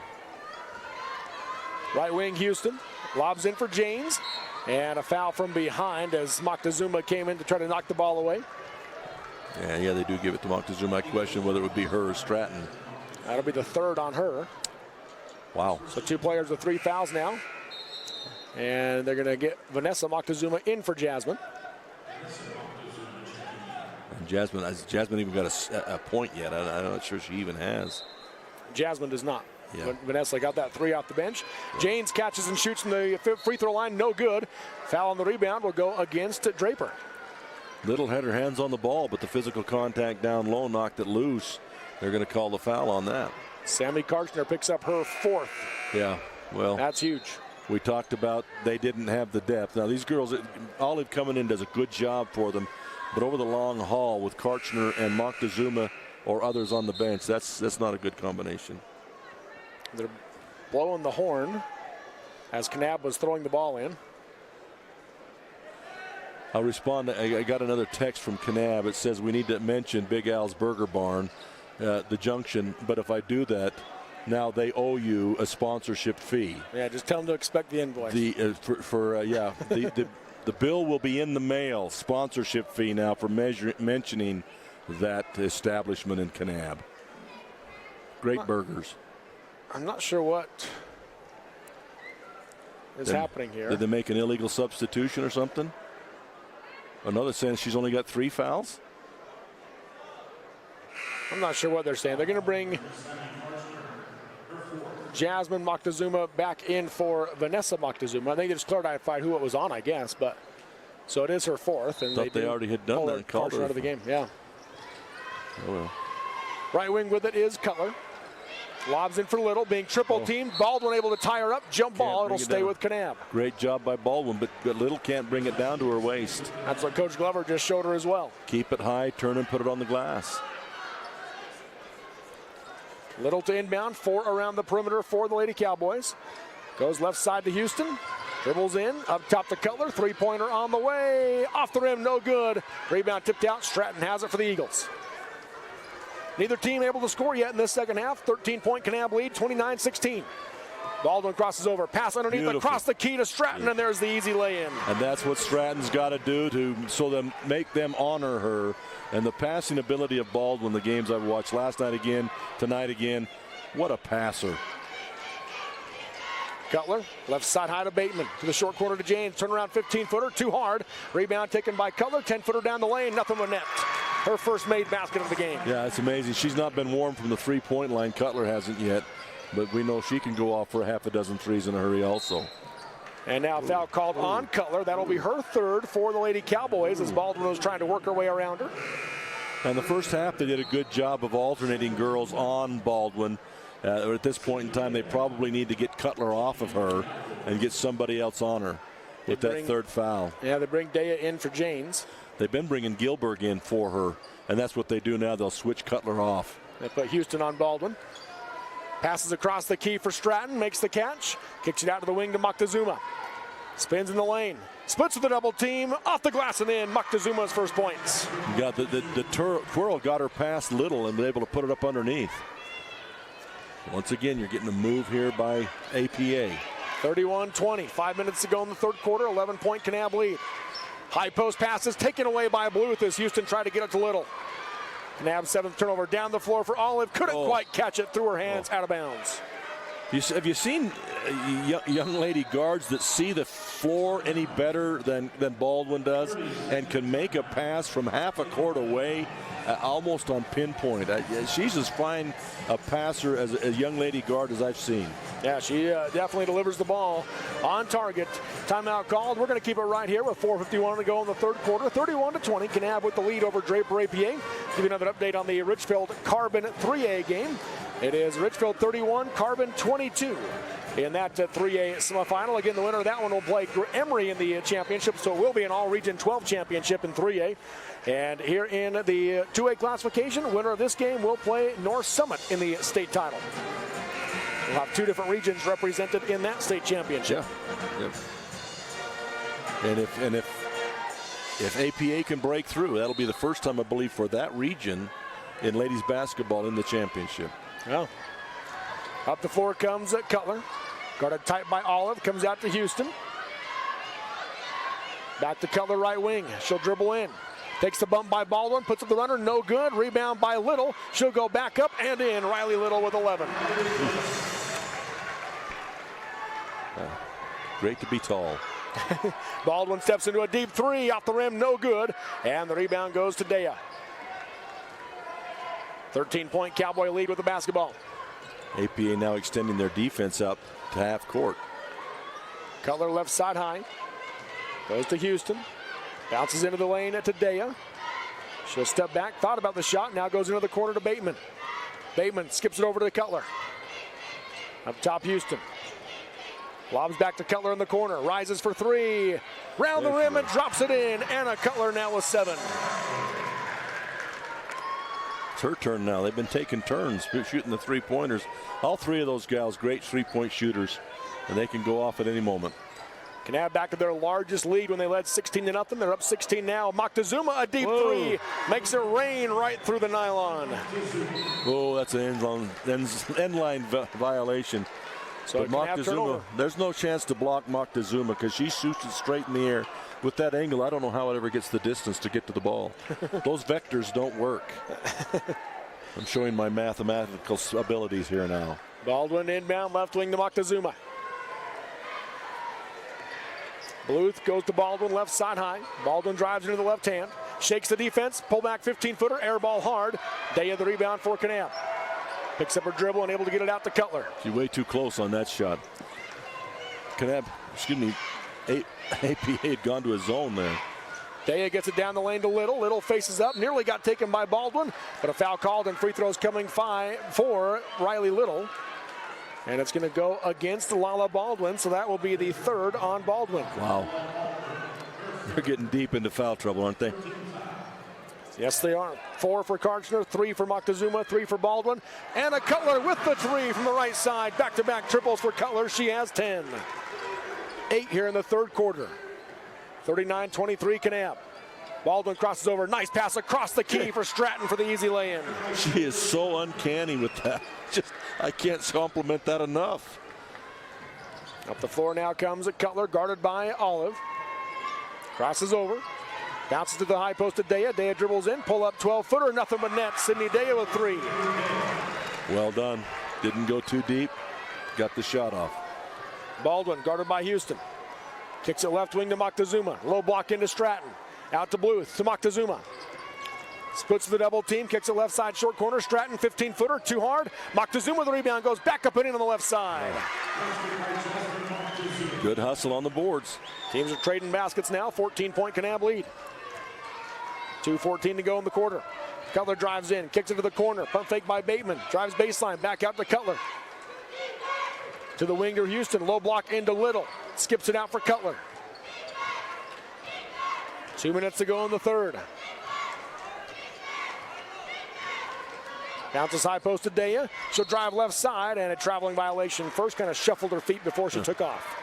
Right wing Houston lobs in for Janes, and a foul from behind as Moctezuma came in to try to knock the ball away. Yeah, they do give it to Moctezuma. I question whether it would be her or Stratton. That'll be the third on her. Wow. So two players with 3 fouls now. And they're going to get Vanessa Moctezuma in for Jasmine. And Jasmine hasn't even got a point yet. I'm not sure she even has. Jasmine does not. Yeah. Vanessa got that 3 off the bench. Yeah. Janes catches and shoots from the free throw line, no good. Foul on the rebound will go against Draper. Little had her hands on the ball, but the physical contact down low knocked it loose. They're going to call the foul on that. Sammy Karchner picks up her 4th. Yeah, well. That's huge. We talked about they didn't have the depth. Now these girls, Olive coming in does a good job for them, but over the long haul with Karchner and Moctezuma or others on the bench, that's not a good combination. They're blowing the horn as Kanab was throwing the ball in. I'll respond. I got another text from Kanab. It says we need to mention Big Al's Burger Barn, the Junction, but if I do that, now they owe you a sponsorship fee. Yeah, just tell them to expect the invoice. The bill will be in the mail. Sponsorship fee now for mentioning that establishment in Kanab. Great burgers. I'm not sure what is happening here. Did they make an illegal substitution or something? Another sense she's only got 3 fouls. I'm not sure what they're saying. They're going to bring Jasmine Moctezuma back in for Vanessa Moctezuma. I think they just clarified who it was on, I guess. But so it is her 4th, and they already had done that. Called her out of the game. Yeah. Oh well. Right wing with it is Cutler. Lobs in for Little, being triple teamed. Baldwin able to tie her up. Jump ball. It'll stay with Kanab. Great job by Baldwin, but Little can't bring it down to her waist. That's what Coach Glover just showed her as well. Keep it high, turn and put it on the glass. Little to inbound, 4 around the perimeter for the Lady Cowboys. Goes left side to Houston. Dribbles in, up top to Cutler. 3-pointer on the way. Off the rim, no good. Rebound tipped out. Stratton has it for the Eagles. Neither team able to score yet in this second half. 13-point Kanab lead, 29-16. Baldwin crosses over, pass underneath, across the key to Stratton, and there's the easy lay-in. And that's what Stratton's got to do so make them honor her. And the passing ability of Baldwin, the games I've watched last night again, tonight again, what a passer. Cutler, left side high to Bateman, to the short corner to James, turnaround 15-footer, too hard. Rebound taken by Cutler, 10-footer down the lane, nothing but net. Her first made basket of the game. Yeah, it's amazing. She's not been warm from the 3-point line. Cutler hasn't yet, but we know she can go off for a half a dozen threes in a hurry also. And now foul called on Cutler. That'll be her 3rd for the Lady Cowboys as Baldwin was trying to work her way around her. And the first half, they did a good job of alternating girls on Baldwin. At this point in time, they probably need to get Cutler off of her and get somebody else on her with that 3rd foul. Yeah, they bring Daya in for Janes. They've been bringing Gilberg in for her, and that's what they do now. They'll switch Cutler off. They put Houston on Baldwin. Passes across the key for Stratton, makes the catch, kicks it out to the wing to Moctezuma. Spins in the lane. Splits with the double team. Off the glass and in. Moctezuma's first points. You got the twirl got her past Little and was able to put it up underneath. Once again, you're getting a move here by APA. 31-20. 5 minutes to go in the third quarter. 11-point Kanab lead. High post passes taken away by Bluth as Houston tried to get it to Little. Kanab's 7th turnover down the floor for Olive. Couldn't quite catch it through her hands out of bounds. Have you seen young lady guards that see the floor any better than Baldwin does and can make a pass from half a court away almost on pinpoint? She's as fine a passer as a young lady guard as I've seen. Yeah, she definitely delivers the ball on target. Timeout called. We're going to keep it right here with 4:51 to go in the third quarter. 31-20. Kanab with the lead over Draper APA. Give you another update on the Richfield Carbon 3A game. It is Richfield 31, Carbon 22 in that 3A semifinal. Again, the winner of that one will play Emory in the championship, so it will be an all-region 12 championship in 3A. And here in the 2A classification, winner of this game will play North Summit in the state title. We'll have 2 different regions represented in that state championship. Yeah. And if APA can break through, that'll be the first time, I believe, for that region in ladies basketball in the championship. Well, up the floor comes Cutler. Guarded tight by Olive. Comes out to Houston. Back to Cutler, right wing. She'll dribble in. Takes the bump by Baldwin. Puts up the runner. No good. Rebound by Little. She'll go back up and in. Riley Little with 11. Great to be tall. Baldwin steps into a deep 3. Off the rim. No good. And the rebound goes to Dea. 13-point Cowboy lead with the basketball. APA now extending their defense up to half court. Cutler left side high. Goes to Houston. Bounces into the lane to Dea. She'll step back. Thought about the shot. Now goes into the corner to Bateman. Bateman skips it over to Cutler. Up top, Houston. Lobs back to Cutler in the corner. Rises for 3. Round the rim and drops it in. Anna Cutler now with 7. Her turn now. They've been taking turns shooting the 3-pointers. All 3 of those gals, great 3-point shooters, and they can go off at any moment. Kanab back to their largest lead when they led 16-0. They're up 16 now. Moctezuma, a deep 3, makes it rain right through the nylon. Oh, that's an end line violation. So but Moctezuma, there's no chance to block Moctezuma because she shoots it straight in the air. With that angle, I don't know how it ever gets the distance to get to the ball. Those vectors don't work. I'm showing my mathematical abilities here now. Baldwin inbound, left wing to Moctezuma. Bluth goes to Baldwin, left side high. Baldwin drives into the left hand. Shakes the defense, pull back 15-footer, air ball hard. Dea the rebound for Kanab. Picks up her dribble and able to get it out to Cutler. She's way too close on that shot. Kanab, APA had gone to a zone there. Dea gets it down the lane to Little. Little faces up, nearly got taken by Baldwin, but a foul called and free throws coming for Riley Little. And it's going to go against Lala Baldwin, so that will be the 3rd on Baldwin. Wow. They're getting deep into foul trouble, aren't they? Yes, they are. 4 for Karchner, 3 for Moctezuma, 3 for Baldwin. And a Cutler with the 3 from the right side. Back-to-back triples for Cutler. She has 10. 8 here in the third quarter. 39-23 Kanab. Baldwin crosses over. Nice pass across the key for Stratton for the easy lay-in. She is so uncanny with that. I can't compliment that enough. Up the floor now comes a Cutler, guarded by Olive. Crosses over. Bounces to the high post to Dea. Dea dribbles in. Pull up 12-footer. Nothing but net. Sydney Dea with 3. Well done. Didn't go too deep. Got the shot off. Baldwin guarded by Houston. Kicks it left wing to Moctezuma. Low block into Stratton. Out to Bluth to Moctezuma. Splits the double team. Kicks it left side short corner. Stratton 15-footer. Too hard. Moctezuma the rebound. Goes back up and in on the left side. Good hustle on the boards. Teams are trading baskets now. 14-point Kanab lead. 2:14 to go in the quarter. Cutler drives in. Kicks it to the corner. Pump fake by Bateman. Drives baseline. Back out to Cutler. To the winger Houston. Low block into Little. Skips it out for Cutler. 2 minutes to go in the third. Bounces high post to Dea. She'll drive left side and a traveling violation. First kind of shuffled her feet before she took off.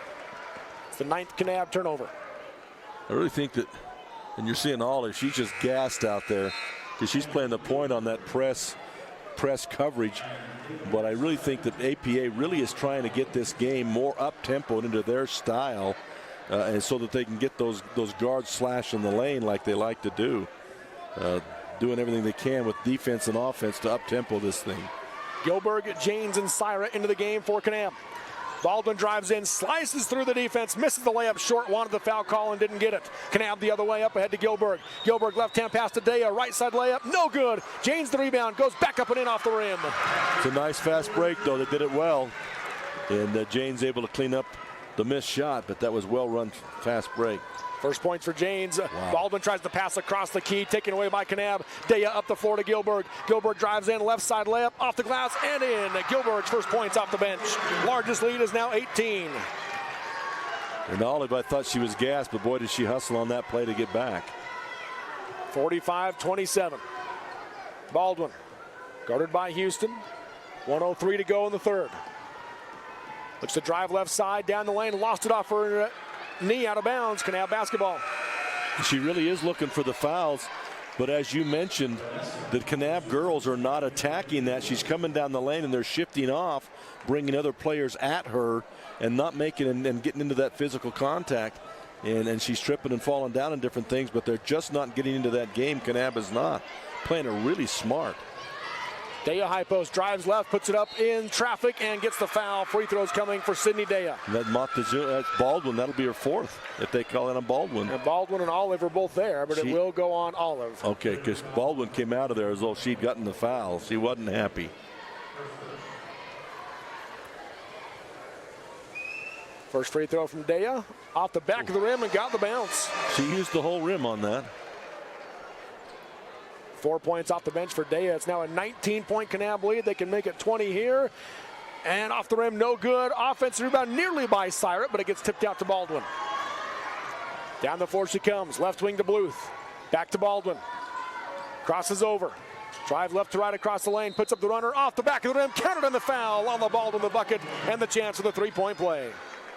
the 9th Kanab turnover. I really think that, and you're seeing Olive, she's just gassed out there because she's playing the point on that press coverage. But I really think that APA really is trying to get this game more up-tempo into their style, and so that they can get those guards slashing the lane like they like to do. Doing everything they can with defense and offense to up-tempo this thing. Gilbert, Janes, and Syra into the game for Kanab. Baldwin drives in, slices through the defense, misses the layup short, wanted the foul call and didn't get it. Kanab the other way, up ahead to Gilbert. Gilbert left-hand pass to Daya, right side layup, no good. Janes the rebound, goes back up and in off the rim. It's a nice fast break, though. They did it well. And Janes able to clean up the missed shot, but that was well-run fast break. First points for Janes. Wow. Baldwin tries to pass across the key, taken away by Kanab. Daya up the floor to Gilbert. Gilbert drives in, left side layup, off the glass and in. Gilbert's first points off the bench. Largest lead is now 18. And Olive, I thought she was gassed, but boy, did she hustle on that play to get back. 45-27. Baldwin, guarded by Houston. 1:03 to go in the third. Looks to drive left side, down the lane, lost it off her knee, out of bounds. Kanab basketball. She really is looking for the fouls, but as you mentioned, the Kanab girls are not attacking that. She's coming down the lane and they're shifting off, bringing other players at her and not making and getting into that physical contact. And she's tripping and falling down in different things, but they're just not getting into that game. Kanab is not. Playing her really smart. Daya high post, drives left, puts it up in traffic and gets the foul. Free throws coming for Sydney Daya. That's Baldwin. That'll be her fourth if they call it on Baldwin. And Baldwin and Olive are both there, but it will go on Olive. Okay, because Baldwin came out of there as though she'd gotten the foul. She wasn't happy. First free throw from Daya, off the back of the rim and got the bounce. She used the whole rim on that. 4 points off the bench for Daya. It's now a 19-point Kanab lead. They can make it 20 here. And off the rim, no good. Offensive rebound nearly by Syra, but it gets tipped out to Baldwin. Down the floor she comes. Left wing to Bluth. Back to Baldwin. Crosses over. Drive left to right across the lane. Puts up the runner off the back of the rim. Counted on the foul on the Baldwin, the bucket, and the chance for the three-point play.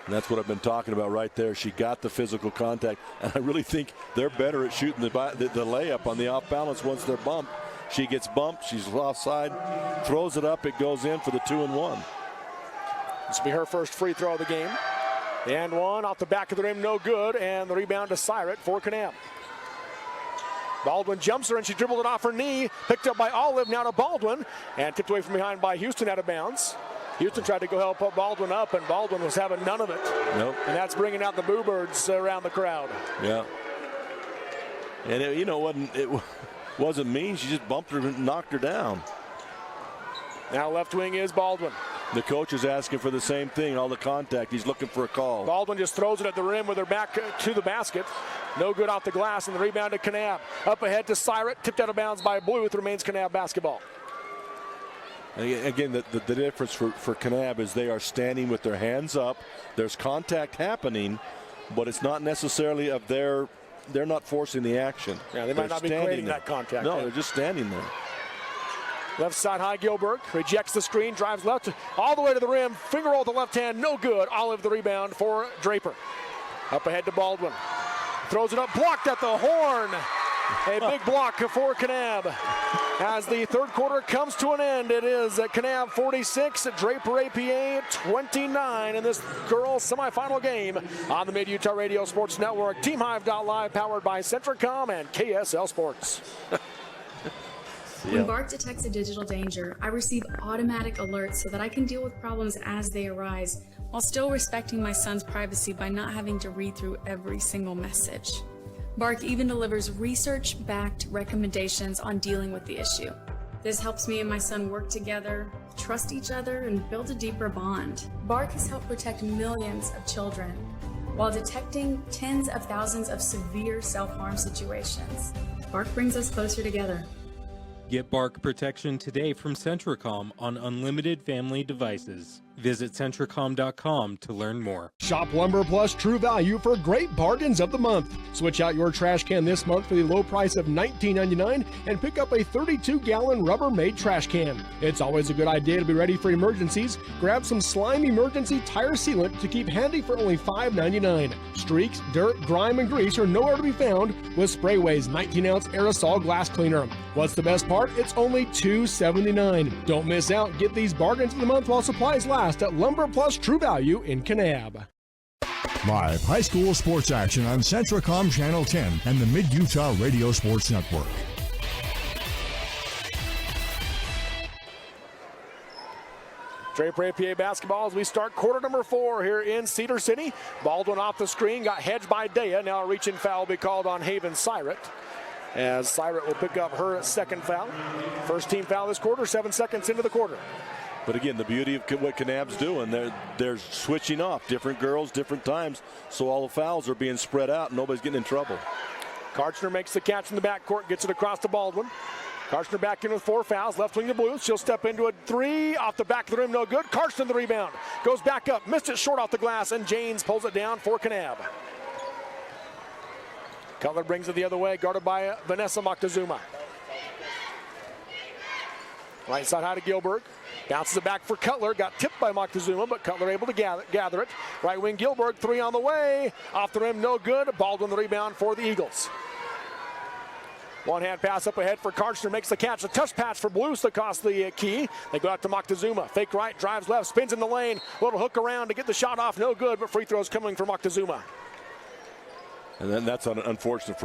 And that's what I've been talking about right there. She got the physical contact, and I really think they're better at shooting the layup on the off balance once they're bumped. She gets bumped, she's offside, throws it up, it goes in for the 2-and-1. This will be her first free throw of the game. And one off the back of the rim, no good, and the rebound to Syrat for Kanab. Baldwin jumps her and she dribbled it off her knee, picked up by Olive, now to Baldwin, and tipped away from behind by Houston, out of bounds. Houston tried to go help Baldwin up, and Baldwin was having none of it. Nope. And that's bringing out the Boo Birds around the crowd. Yeah. And it wasn't mean. She just bumped her and knocked her down. Now left wing is Baldwin. The coach is asking for the same thing, all the contact. He's looking for a call. Baldwin just throws it at the rim with her back to the basket. No good off the glass, and the rebound to Kanab. Up ahead to Syrat, tipped out of bounds by Bluth, remains Kanab basketball. Again, the difference for Kanab is they are standing with their hands up. There's contact happening, but it's not necessarily of they're not forcing the action. Yeah, they might not be creating that contact. No, they're just standing there. Left side high, Gilbert rejects the screen, drives left all the way to the rim, finger roll with the left hand, no good. Olive the rebound for Draper. Up ahead to Baldwin. Throws it up, blocked at the horn. A big block for Kanab. As the third quarter comes to an end, it is Kanab 46, Draper APA 29 in this girls semifinal game on the Mid-Utah Radio Sports Network. TeamHive.live, powered by Centricom and KSL Sports. When Bark detects a digital danger, I receive automatic alerts so that I can deal with problems as they arise, while still respecting my son's privacy by not having to read through every single message. Bark even delivers research-backed recommendations on dealing with the issue. This helps me and my son work together, trust each other, and build a deeper bond. Bark has helped protect millions of children while detecting tens of thousands of severe self-harm situations. Bark brings us closer together. Get Bark protection today from Centricom on unlimited family devices. Visit Centricom.com to learn more. Shop Lumber Plus True Value for great bargains of the month. Switch out your trash can this month for the low price of $19.99 and pick up a 32-gallon Rubbermaid trash can. It's always a good idea to be ready for emergencies. Grab some Slime Emergency Tire Sealant to keep handy for only $5.99. Streaks, dirt, grime, and grease are nowhere to be found with Sprayway's 19-ounce aerosol glass cleaner. What's the best part? It's only $2.79. Don't miss out. Get these bargains of the month while supplies last at Lumber Plus True Value in Kanab. Live high school sports action on Centricom Channel 10 and the Mid-Utah Radio Sports Network. Draper APA basketball as we start quarter number 4 here in Cedar City. Baldwin off the screen, got hedged by Dea. Now a reaching foul will be called on Haven Syret, as Syret will pick up her second foul. First team foul this quarter, 7 seconds into the quarter. But again, the beauty of what Kanab's doing, they're switching off different girls, different times, so all the fouls are being spread out and nobody's getting in trouble. Karchner makes the catch in the backcourt, gets it across to Baldwin. Karchner back in with 4 fouls, left wing to Blues. She'll step into a 3, off the back of the rim, no good. Karchner the rebound, goes back up, missed it short off the glass, and Janes pulls it down for Kanab. Cutler brings it the other way, guarded by Vanessa Moctezuma. Right side high to Gilbert. Bounces it back for Cutler. Got tipped by Moctezuma, but Cutler able to gather it. Right wing Gilbert, 3 on the way. Off the rim, no good. Baldwin the rebound for the Eagles. One hand pass up ahead for Karchner. Makes the catch. A touch pass for Blues across the key. They go out to Moctezuma. Fake right, drives left, spins in the lane. Little hook around to get the shot off. No good, but free throws coming for Moctezuma. And then that's unfortunate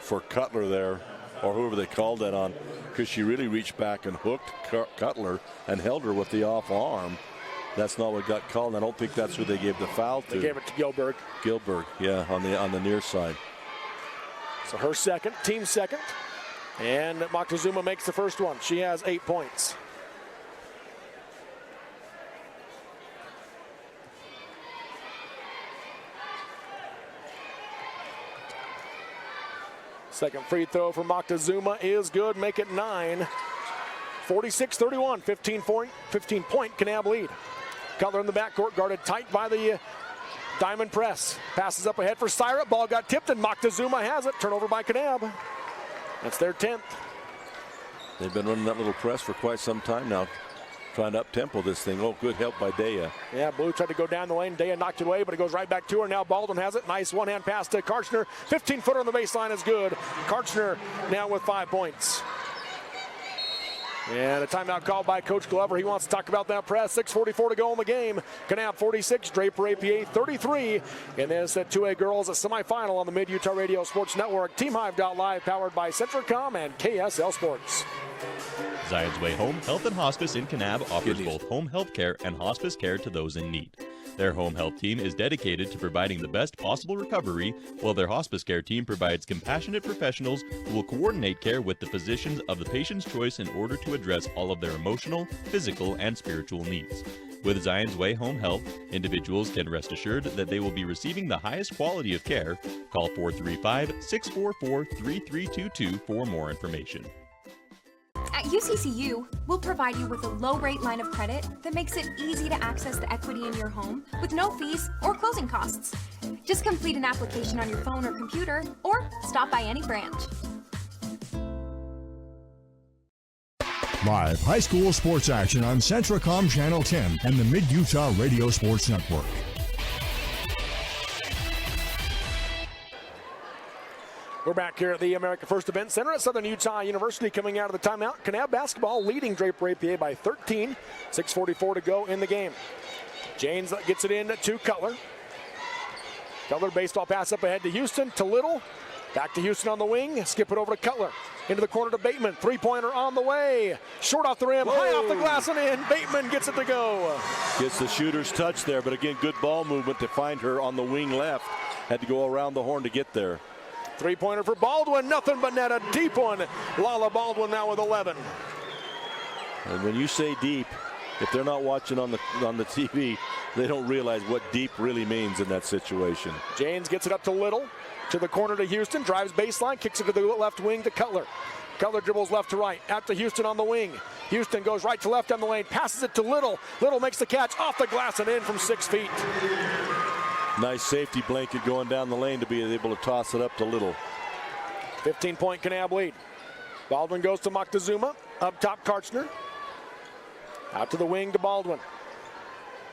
for Cutler there, or whoever they called that on, because she really reached back and hooked Cutler and held her with the off arm. That's not what got called. I don't think that's who they gave the foul to. They gave it to Gilbert. Gilbert, yeah, on the near side. So her second, team second. And Moctezuma makes the first one. She has 8 points. Second free throw for Moctezuma is good. Make it 9. 46-31, 15-point Kanab lead. Cutler in the backcourt, guarded tight by the diamond press. Passes up ahead for Syret. Ball got tipped and Moctezuma has it. Turnover by Kanab. That's their 10th. They've been running that little press for quite some time now, trying to up-tempo this thing. Oh, good help by Dea. Yeah, Blue tried to go down the lane. Dea knocked it away, but it goes right back to her. Now Baldwin has it. Nice one-hand pass to Karchner. 15-footer on the baseline is good. Karchner now with 5 points. And a timeout called by Coach Glover. He wants to talk about that press. 6:44 to go in the game. Kanab 46, Draper APA 33. And this at 2A Girls, a semifinal on the Mid-Utah Radio Sports Network. TeamHive.live, powered by Centricom and KSL Sports. Zion's Way Home Health and Hospice in Kanab offers both home health care and hospice care to those in need. Their home health team is dedicated to providing the best possible recovery, while their hospice care team provides compassionate professionals who will coordinate care with the physicians of the patient's choice in order to address all of their emotional, physical, and spiritual needs. With Zion's Way Home Health, individuals can rest assured that they will be receiving the highest quality of care. Call 435-644-3322 for more information. At UCCU, we'll provide you with a low-rate line of credit that makes it easy to access the equity in your home with no fees or closing costs. Just complete an application on your phone or computer, or stop by any branch. Live high school sports action on Centricom Channel 10 and the Mid-Utah Radio Sports Network. We're back here at the America First Event Center at Southern Utah University, coming out of the timeout. Kanab basketball leading Draper APA by 13. 6:44 to go in the game. Janes gets it in to Cutler. Cutler baseball pass up ahead to Houston, to Little. Back to Houston on the wing. Skip it over to Cutler. Into the corner to Bateman. Three-pointer on the way. Short off the rim, high off the glass and in. Bateman gets it to go. Gets the shooter's touch there, but again, good ball movement to find her on the wing left. Had to go around the horn to get there. Three-pointer for Baldwin, nothing but net, a deep one. Lala Baldwin now with 11. And when you say deep, if they're not watching on the TV, they don't realize what deep really means in that situation. Janes gets it up to Little, to the corner to Houston, drives baseline, kicks it to the left wing to Cutler. Cutler dribbles left to right, out to Houston on the wing. Houston goes right to left down the lane, passes it to Little. Little makes the catch off the glass and in from 6 feet. Nice safety blanket going down the lane to be able to toss it up to Little. 15-point Kanab lead. Baldwin goes to Moctezuma. Up top, Karchner. Out to the wing to Baldwin.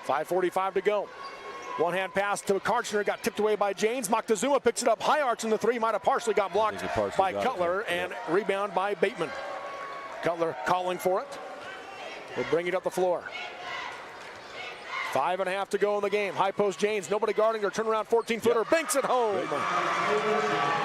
5:45 to go. One-hand pass to Karchner, got tipped away by Janes. Moctezuma picks it up high arch, and the three might have partially got blocked by Cutler, and rebound by Bateman. Cutler calling for it. Will bring it up the floor. 5.5 to go in the game. High post Janes, nobody guarding her. Turnaround 14-footer, banks it home.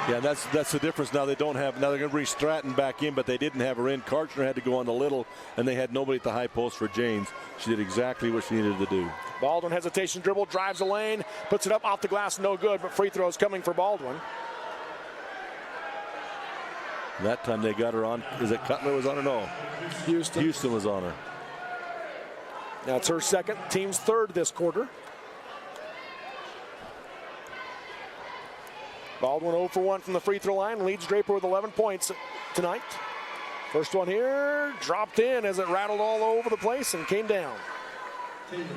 Yeah, that's the difference. Now they don't have. Now they're going to bring Stratton back in, but they didn't have her in. Karchner had to go on the Little, and they had nobody at the high post for Janes. She did exactly what she needed to do. Baldwin hesitation dribble, drives the lane, puts it up off the glass, no good. But free throws coming for Baldwin. That time they got her on. Is it Cutler was on her? No. Houston was on her. That's her second, team's third this quarter. Baldwin 0 for 1 from the free throw line, leads Draper with 11 points tonight. First one here, dropped in as it rattled all over the place and came down.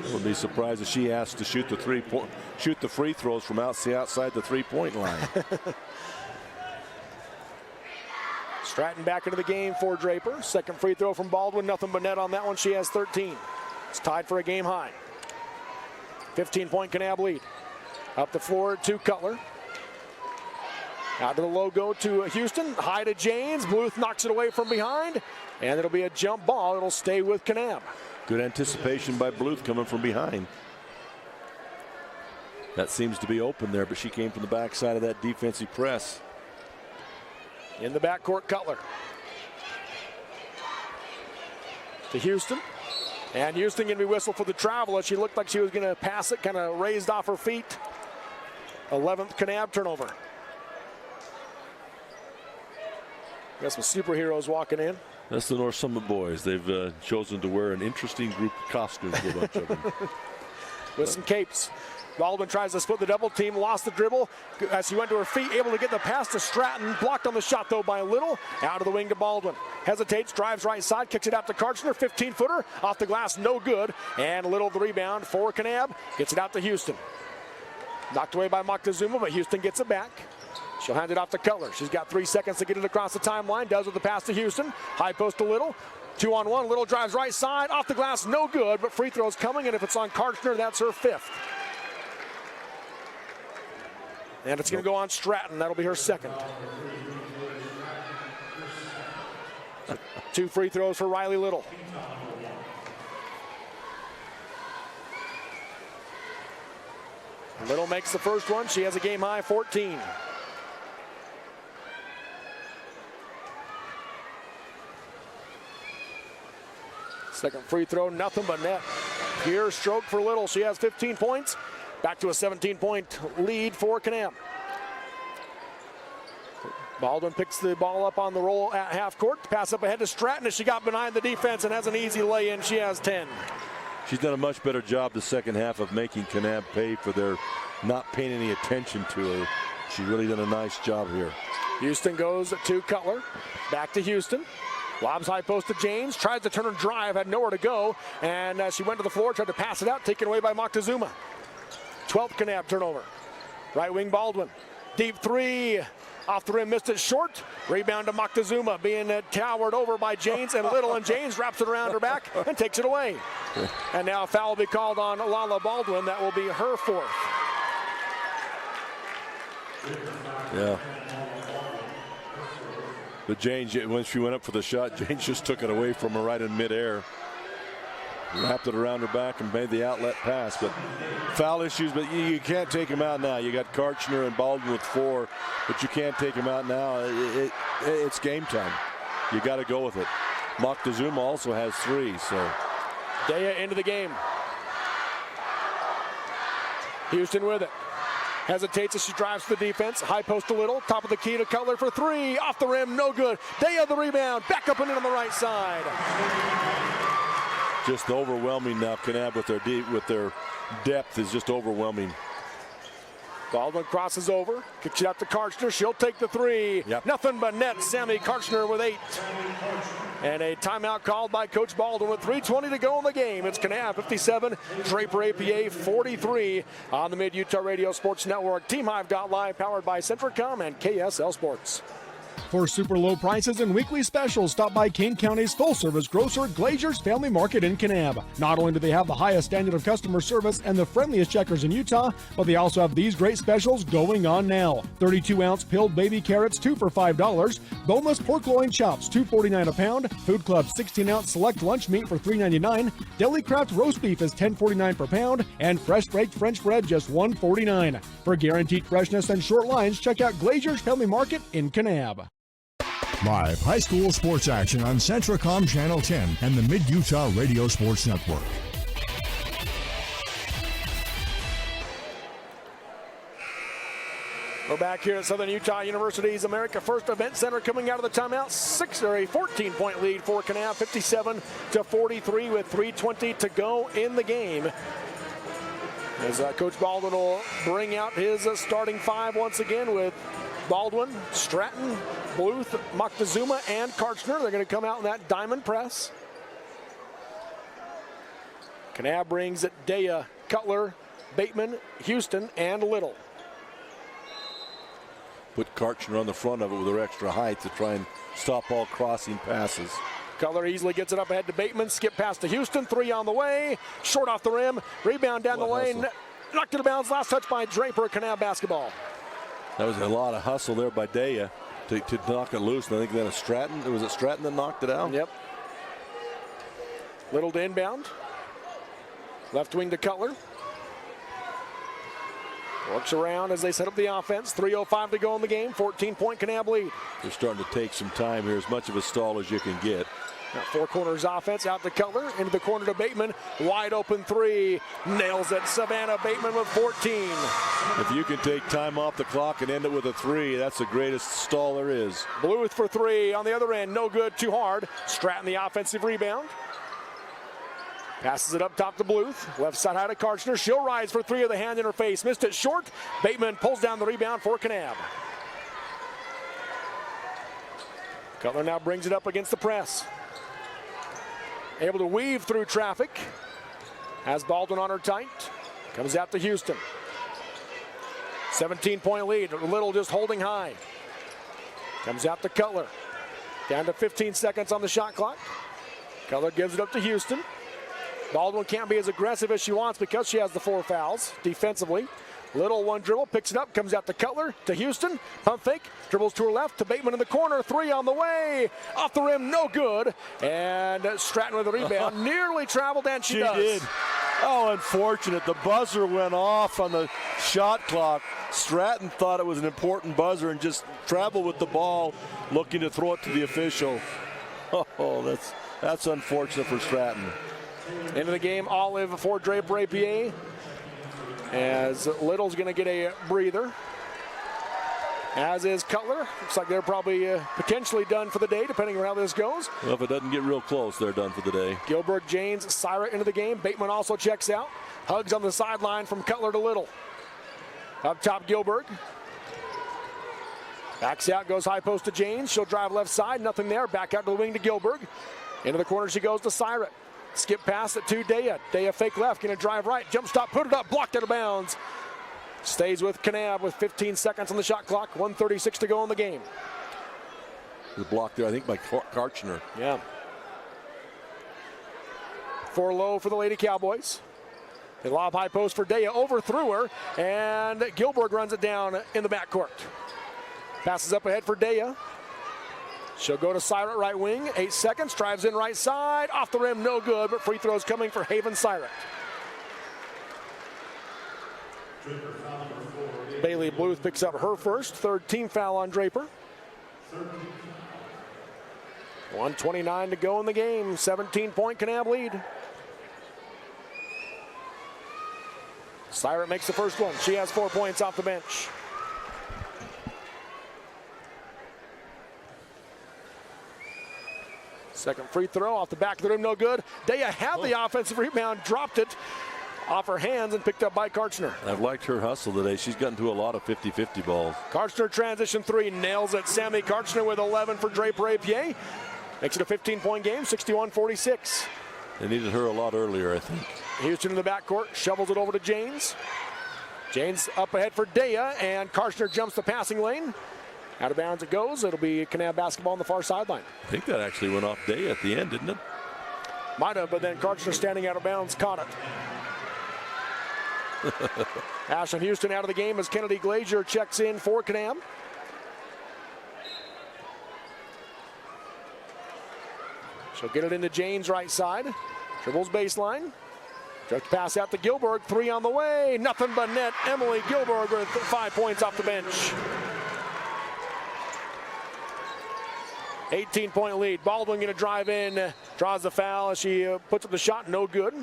Wouldn't be surprised if she asked to shoot the free throws from outside the three-point line. Stratton back into the game for Draper. Second free throw from Baldwin, nothing but net on that one. She has 13. It's tied for a game high. 15-point Kanab lead. Up the floor to Cutler. Out to the logo to Houston. High to Janes. Bluth knocks it away from behind. And it'll be a jump ball. It'll stay with Kanab. Good anticipation by Bluth coming from behind. That seems to be open there, but she came from the backside of that defensive press. In the backcourt, Cutler. To Houston. And Houston going to be whistled for the travel as she looked like she was going to pass it, kind of raised off her feet. 11th Kanab turnover. Got some superheroes walking in. That's the North Summit boys. They've chosen to wear an interesting group of costumes, a bunch of them. With some capes. Baldwin tries to split the double team, lost the dribble as he went to her feet, able to get the pass to Stratton. Blocked on the shot, though, by Little. Out of the wing to Baldwin. Hesitates, drives right side, kicks it out to Karchner. 15-footer, off the glass, no good. And Little the rebound for Kanab. Gets it out to Houston. Knocked away by Moctezuma, but Houston gets it back. She'll hand it off to Cutler. She's got 3 seconds to get it across the timeline. Does with the pass to Houston. High post to Little. 2-on-1. Little drives right side, off the glass, no good. But free throws coming, and if it's on Karchner, that's her 5th. And it's going to go on Stratton. That'll be her 2nd. 2 free throws for Riley Little. Little makes the first one. She has a game high 14. Second free throw, nothing but net. Pure stroke for Little. She has 15 points. Back to a 17-point lead for Kanab. Baldwin picks the ball up on the roll at half court. Pass up ahead to Stratton as she got behind the defense and has an easy lay-in. She has 10. She's done a much better job the second half of making Kanab pay for their not paying any attention to her. She's really done a nice job here. Houston goes to Cutler. Back to Houston. Lobs high post to James. Tries to turn and drive. Had nowhere to go. And she went to the floor. Tried to pass it out. Taken away by Moctezuma. 12th Kanab turnover. Right wing Baldwin. Deep three. Off the rim. Missed it short. Rebound to Moctezuma. Being towered over by Janes and Little. And Janes wraps it around her back and takes it away. And now a foul will be called on Lala Baldwin. That will be her 4th. Yeah. But Janes, when she went up for the shot, Janes just took it away from her right in midair. Wrapped it around her back and made the outlet pass. But foul issues, but you can't take them out now. You got Karchner and Baldwin with 4, but you can't take them out now. It's game time. You got to go with it. Moctezuma also has 3, so. Daya into the game. Houston with it. Hesitates as she drives to the defense. High post to Little. Top of the key to Cutler for 3. Off the rim, no good. Daya the rebound. Back up and in on the right side. Just overwhelming now. Kanab with their depth is just overwhelming. Baldwin crosses over, kicks it out to Karchner. She'll take the three. Yep. Nothing but net. Sammy Karchner with 8. And a timeout called by Coach Baldwin with 3:20 to go in the game. It's Kanab 57, Draper APA 43 on the Mid-Utah Radio Sports Network. Team Hive.live powered by Centricom and KSL Sports. For super low prices and weekly specials, stop by Kane County's full-service grocer, Glazier's Family Market in Kanab. Not only do they have the highest standard of customer service and the friendliest checkers in Utah, but they also have these great specials going on now. 32-ounce peeled baby carrots, 2 for $5. Boneless pork loin chops, $2.49 a pound. Food Club 16-ounce select lunch meat for $3.99. Deli Craft roast beef is $10.49 per pound. And fresh baked French bread, just $1.49. For guaranteed freshness and short lines, check out Glazier's Family Market in Kanab. Live high school sports action on Centricom Channel 10 and the Mid-Utah Radio Sports Network. We're back here at Southern Utah University's America First Event Center coming out of the timeout. A 14-point lead for Kanab, 57-43 with 3:20 to go in the game. As Coach Baldwin will bring out his starting 5 once again with Baldwin, Stratton, Bluth, Moctezuma, and Karchner. They're going to come out in that diamond press. Kanab brings Daya, Cutler, Bateman, Houston, and Little. Put Karchner on the front of it with her extra height to try and stop all crossing passes. Cutler easily gets it up ahead to Bateman. Skip pass to Houston. 3 on the way. Short off the rim. Rebound down the lane. Knocked it out of bounds. Last touch by Draper. Kanab basketball. That was a lot of hustle there by Daya to knock it loose. And I think then Stratton, was it Stratton that knocked it out? Yep. Little to inbound. Left wing to Cutler. Works around as they set up the offense. 3:05 to go in the game. 14-point Kanab lead. They're starting to take some time here, as much of a stall as you can get. Now 4 corners offense out to Cutler. Into the corner to Bateman. Wide open 3. Nails it. Savannah Bateman with 14. If you can take time off the clock and end it with a 3, that's the greatest stall there is. Bluth for 3 on the other end. No good. Too hard. Stratton the offensive rebound. Passes it up top to Bluth. Left side high to Karchner. She'll rise for 3 of the hand in her face. Missed it short. Bateman pulls down the rebound for Kanab. Cutler now brings it up against the press. Able to weave through traffic. Has Baldwin on her tight. Comes out to Houston. 17-point lead. Little just holding high. Comes out to Cutler. Down to 15 seconds on the shot clock. Cutler gives it up to Houston. Baldwin can't be as aggressive as she wants because she has the 4 fouls defensively. Little one dribble, picks it up, comes out to Cutler, to Houston. Pump fake, dribbles to her left, to Bateman in the corner. 3 on the way. Off the rim, no good. And Stratton with a rebound. Nearly traveled, and she does. Did. Oh, unfortunate. The buzzer went off on the shot clock. Stratton thought it was an important buzzer and just traveled with the ball, looking to throw it to the official. Oh, that's unfortunate for Stratton. Into the game, Olive for Draper APA. As Little's going to get a breather. As is Cutler. Looks like they're probably potentially done for the day, depending on how this goes. Well, if it doesn't get real close, they're done for the day. Gilbert, James, Syra into the game. Bateman also checks out. Hugs on the sideline from Cutler to Little. Up top, Gilbert. Backs out, goes high post to James. She'll drive left side, nothing there. Back out to the wing to Gilbert. Into the corner she goes to Syra. Skip pass it to Daya. Daya fake left, gonna drive right. Jump stop, put it up, blocked out of bounds. Stays with Kanab with 15 seconds on the shot clock. 1:36 to go in the game. The block there, I think, by Karchner. Yeah. 4 low for the Lady Cowboys. They lob high post for Daya, overthrew her, and Gilbert runs it down in the backcourt. Passes up ahead for Daya. She'll go to Syra right wing, 8 seconds, drives in right side, off the rim, no good, but free throws coming for Haven Syra. Bailey Bluth picks up her first, 3rd team foul on Draper. 1:29 to go in the game, 17-point Kanab lead. Syra makes the first one. She has 4 points off the bench. Second free throw off the back of the rim, no good. Daya had the offensive rebound, dropped it off her hands and picked up by Karchner. I've liked her hustle today. She's gotten to a lot of 50-50 balls. Karchner transition 3, nails it. Sammy Karchner with 11 for Draper APA. Makes it a 15-point game, 61-46. They needed her a lot earlier, I think. Houston in the backcourt, shovels it over to Janes. Janes up ahead for Dea, and Karchner jumps the passing lane. Out of bounds it goes. It'll be Kanab basketball on the far sideline. I think that actually went off Dea at the end, didn't it? Might have, but then Karchner standing out of bounds caught it. Ashland Houston out of the game as Kennedy Glazier checks in for Kanab. She'll get it into Jane's right side. Dribbles baseline. Just pass out to Gilberg. 3 on the way. Nothing but net. Emily Gilberg with 5 points off the bench. 18-point lead. Baldwin going to drive in. Draws the foul as she puts up the shot. No good.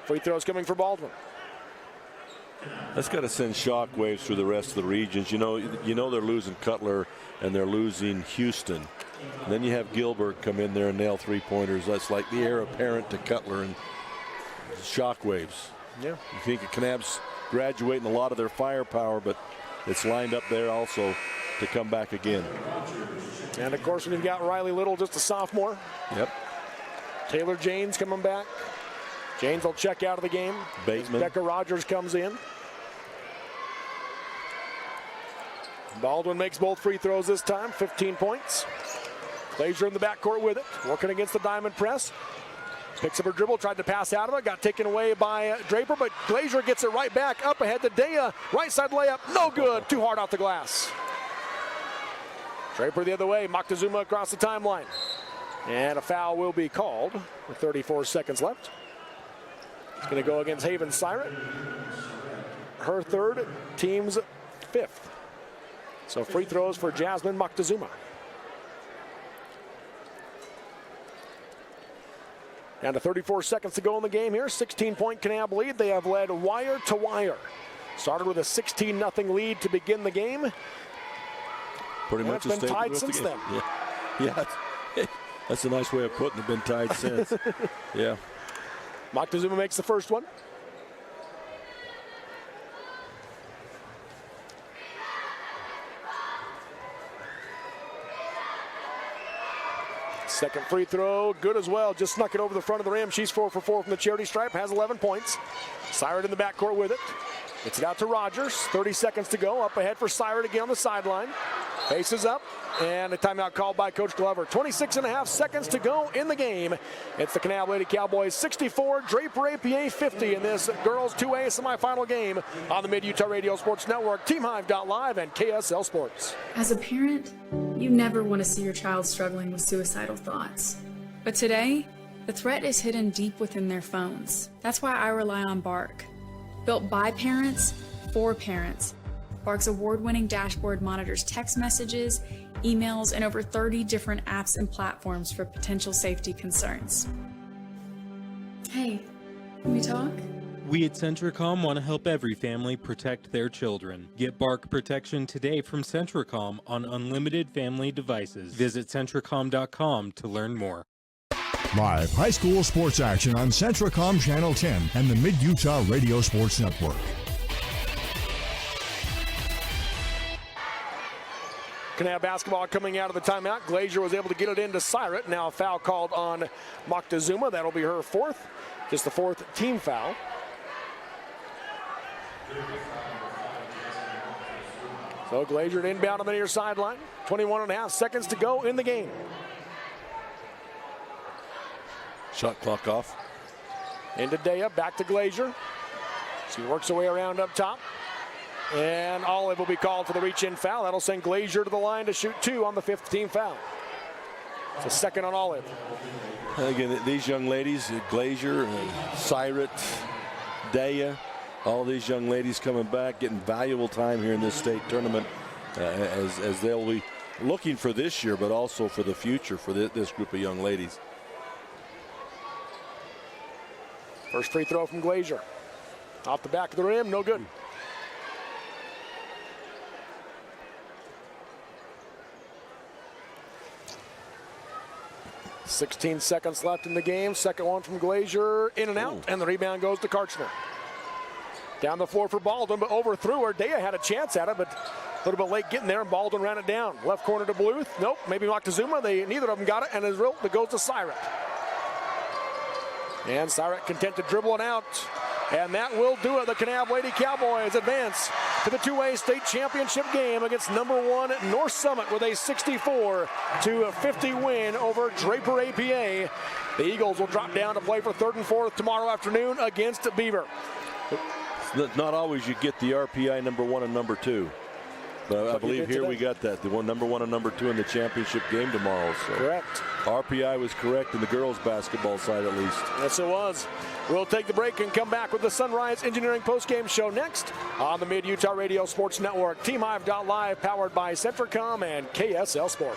Free throws coming for Baldwin. That's got to send shock waves through the rest of the regions. You know they're losing Cutler and they're losing Houston. And then you have Gilbert come in there and nail 3-pointers. That's like the heir apparent to Cutler and shock waves. Yeah. You think Kanab's graduating a lot of their firepower, but it's lined up there also to come back again. And of course, we've got Riley Little, just a sophomore. Yep. Taylor Janes coming back. Janes will check out of the game. Bateman. Becca Rogers comes in. Baldwin makes both free throws this time, 15 points. Glazier in the backcourt with it, working against the diamond press. Picks up her dribble, tried to pass out of it, got taken away by Draper, but Glazier gets it right back up ahead to Dea. Right side layup, no good, too hard off the glass. Draper the other way, Moctezuma across the timeline. And a foul will be called with 34 seconds left. It's going to go against Haven Siret. Her third, team's 5th. So free throws for Jasmine Moctezuma. Down to 34 seconds to go in the game here. 16-point Kanab lead. They have led wire to wire. Started with a 16-0 lead to begin the game. Pretty much it's been tied since then. Yeah. That's a nice way of putting it. Been tied since. Yeah. Moctezuma makes the first one. Second free throw, good as well. Just snuck it over the front of the rim. She's 4 for 4 from the charity stripe, has 11 points. Siret in the backcourt with it. Gets it out to Rogers. 30 seconds to go. Up ahead for Siret again on the sideline. Faces up, and a timeout called by Coach Glover. 26.5 seconds to go in the game. It's the Kanab Lady Cowboys 64, Draper APA 50 in this girls 2A semifinal game on the Mid-Utah Radio Sports Network, TeamHive.live, and KSL Sports. As a parent, you never want to see your child struggling with suicidal thoughts. But today, the threat is hidden deep within their phones. That's why I rely on Bark. Built by parents, for parents. Bark's award-winning dashboard monitors text messages, emails, and over 30 different apps and platforms for potential safety concerns. Hey, can we talk? We at Centricom want to help every family protect their children. Get Bark protection today from Centricom on unlimited family devices. Visit Centricom.com to learn more. Live high school sports action on Centricom Channel 10 and the Mid-Utah Radio Sports Network. Kanab basketball coming out of the timeout. Glazier was able to get it into Siret. Now a foul called on Moctezuma. That'll be her 4th. Just the 4th team foul. So Glazier inbound on the near sideline. 21.5 seconds to go in the game. Shot clock off. Into Dea, back to Glazier. She works her way around up top. And Olive will be called for the reach-in foul. That'll send Glazier to the line to shoot 2 on the 5th team foul. It's a second on Olive. Again, these young ladies, Glazier, Siret, Dea, all these young ladies coming back, getting valuable time here in this state tournament as they'll be looking for this year, but also for the future for this group of young ladies. First free throw from Glazier. Off the back of the rim, no good. .16 seconds left in the game. Second one from Glazier, in and out, and the rebound goes to Karchner. Down the floor for Baldwin, but overthrew her. Daya had a chance at it, but a little bit late getting there, and Baldwin ran it down. Left corner to Bluth. Nope, maybe Moctezuma. Neither of them got it, and as it goes to Syrat. And Syrat content to dribble it out. And that will do it. The Kanab Lady Cowboys advance to the 2A state championship game against number 1 North Summit with a 64-50 win over Draper APA. The Eagles will drop down to play for 3rd and 4th tomorrow afternoon against Beaver. Not always you get the RPI number 1 and number 2. But I believe here we got that. The number 1 and number 2 in the championship game tomorrow. So correct. RPI was correct in the girls basketball side at least. Yes, it was. We'll take the break and come back with the Sunrise Engineering postgame show next on the Mid-Utah Radio Sports Network. TeamHive.live powered by Centricom and KSL Sports.